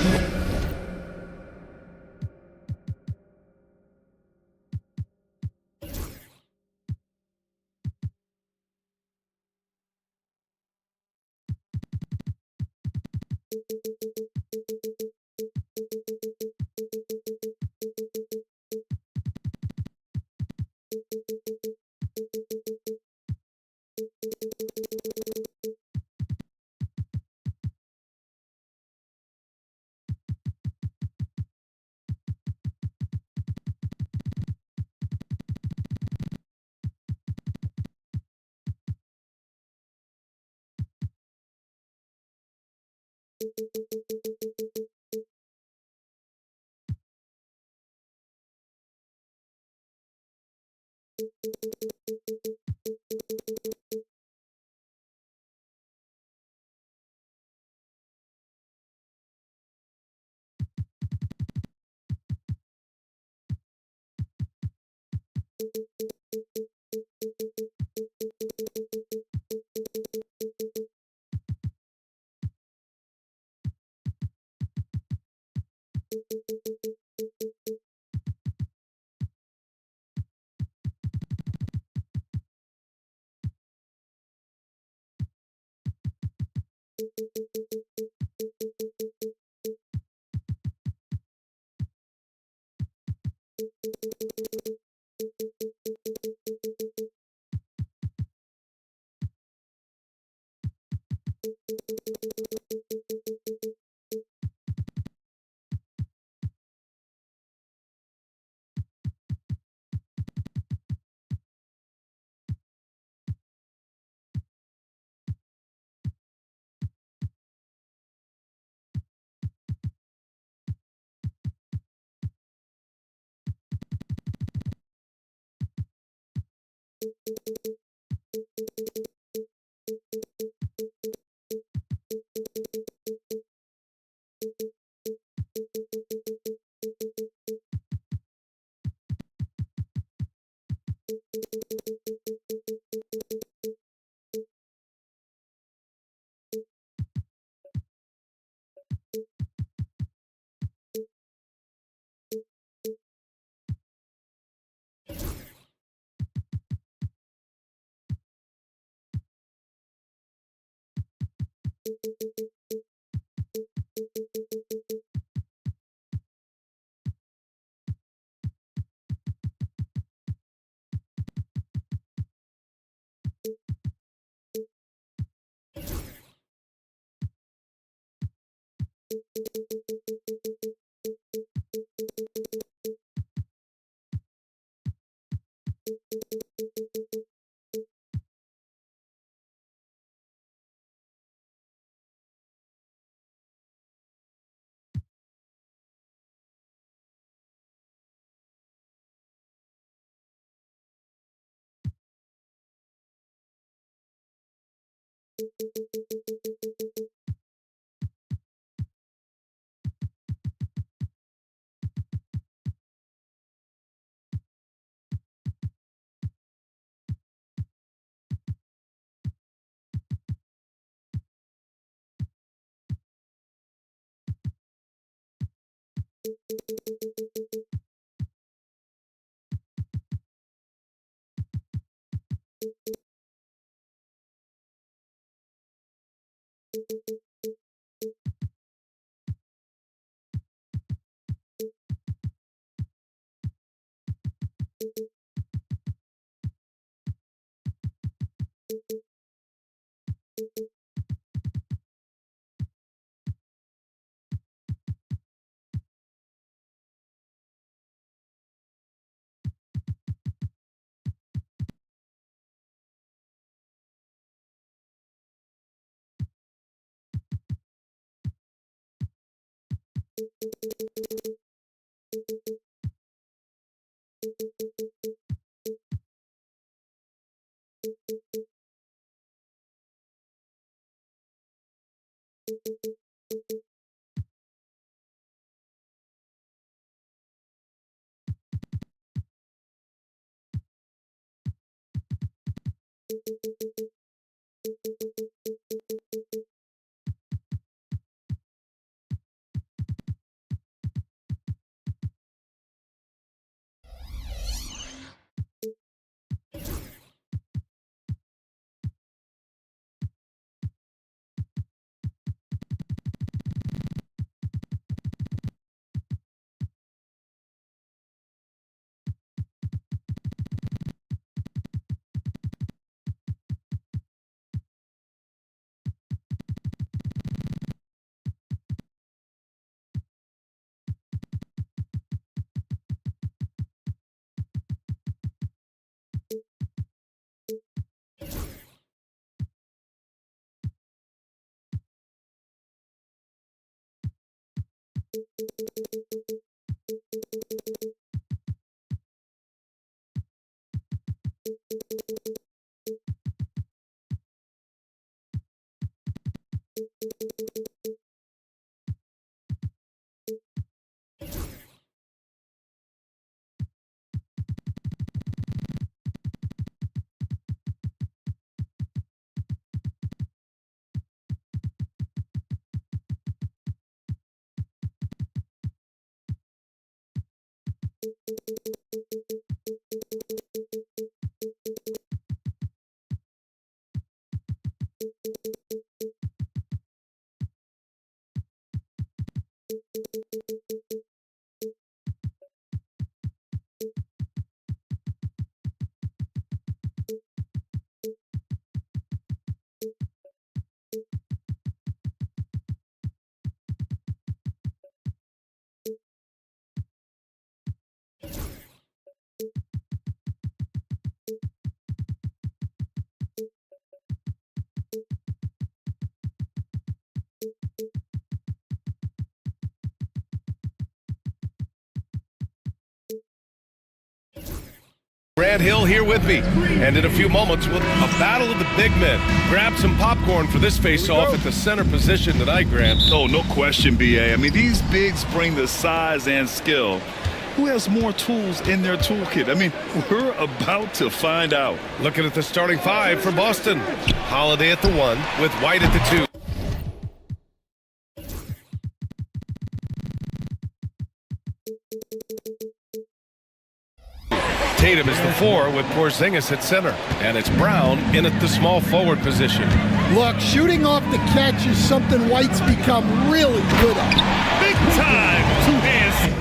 Grant Hill here with me, and in a few moments, we'll a battle of the big men. Grab some popcorn for this face-off at the center position tonight, Grant. Oh, no question, B.A. I mean, these bigs bring the size and skill. Who has more tools in their toolkit? I mean, we're about to find out. Looking at the starting five for Boston. Holiday at the 1, with White at the 2. Tatum is the 4 with Porzingis at center. And it's Brown in at the small forward position. Look, shooting off the catch is something White's become really good at. Big time. 2 hands.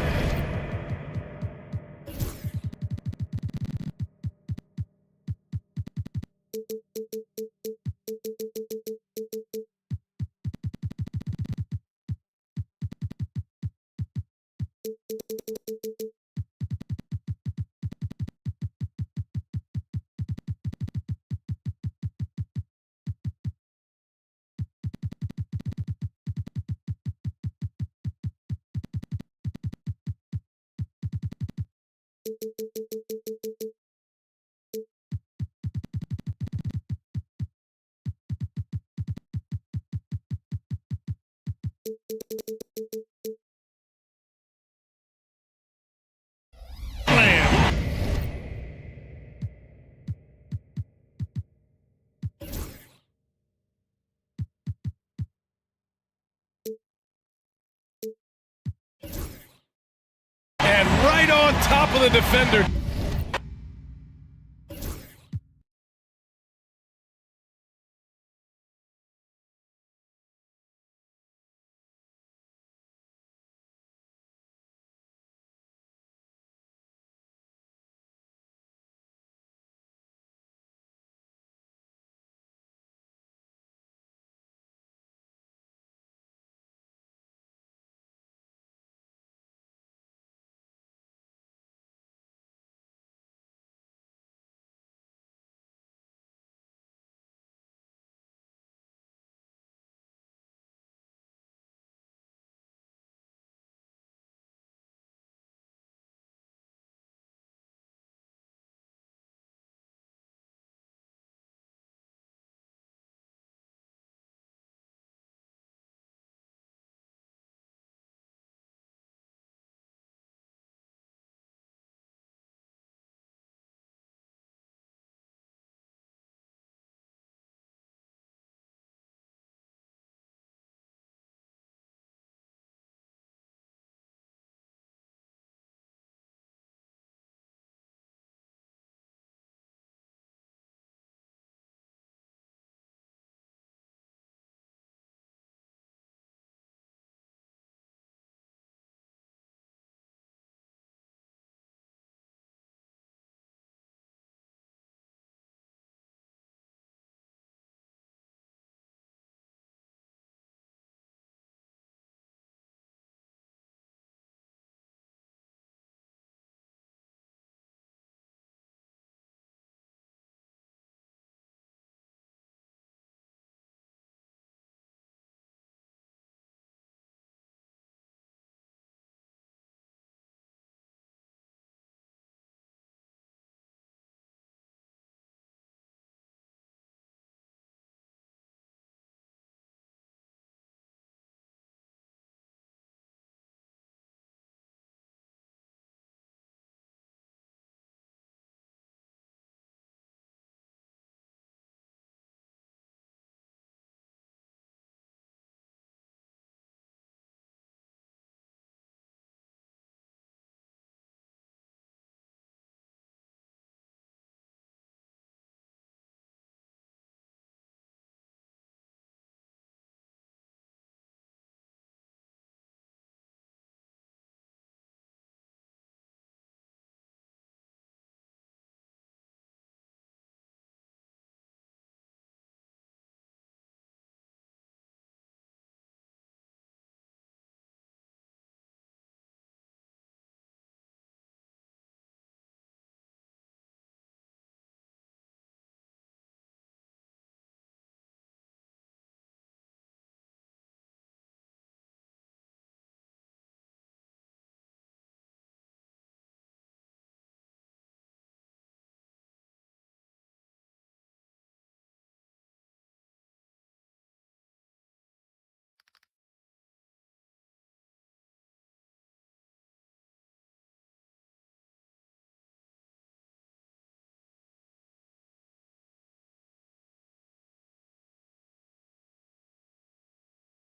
And right on top of the defender.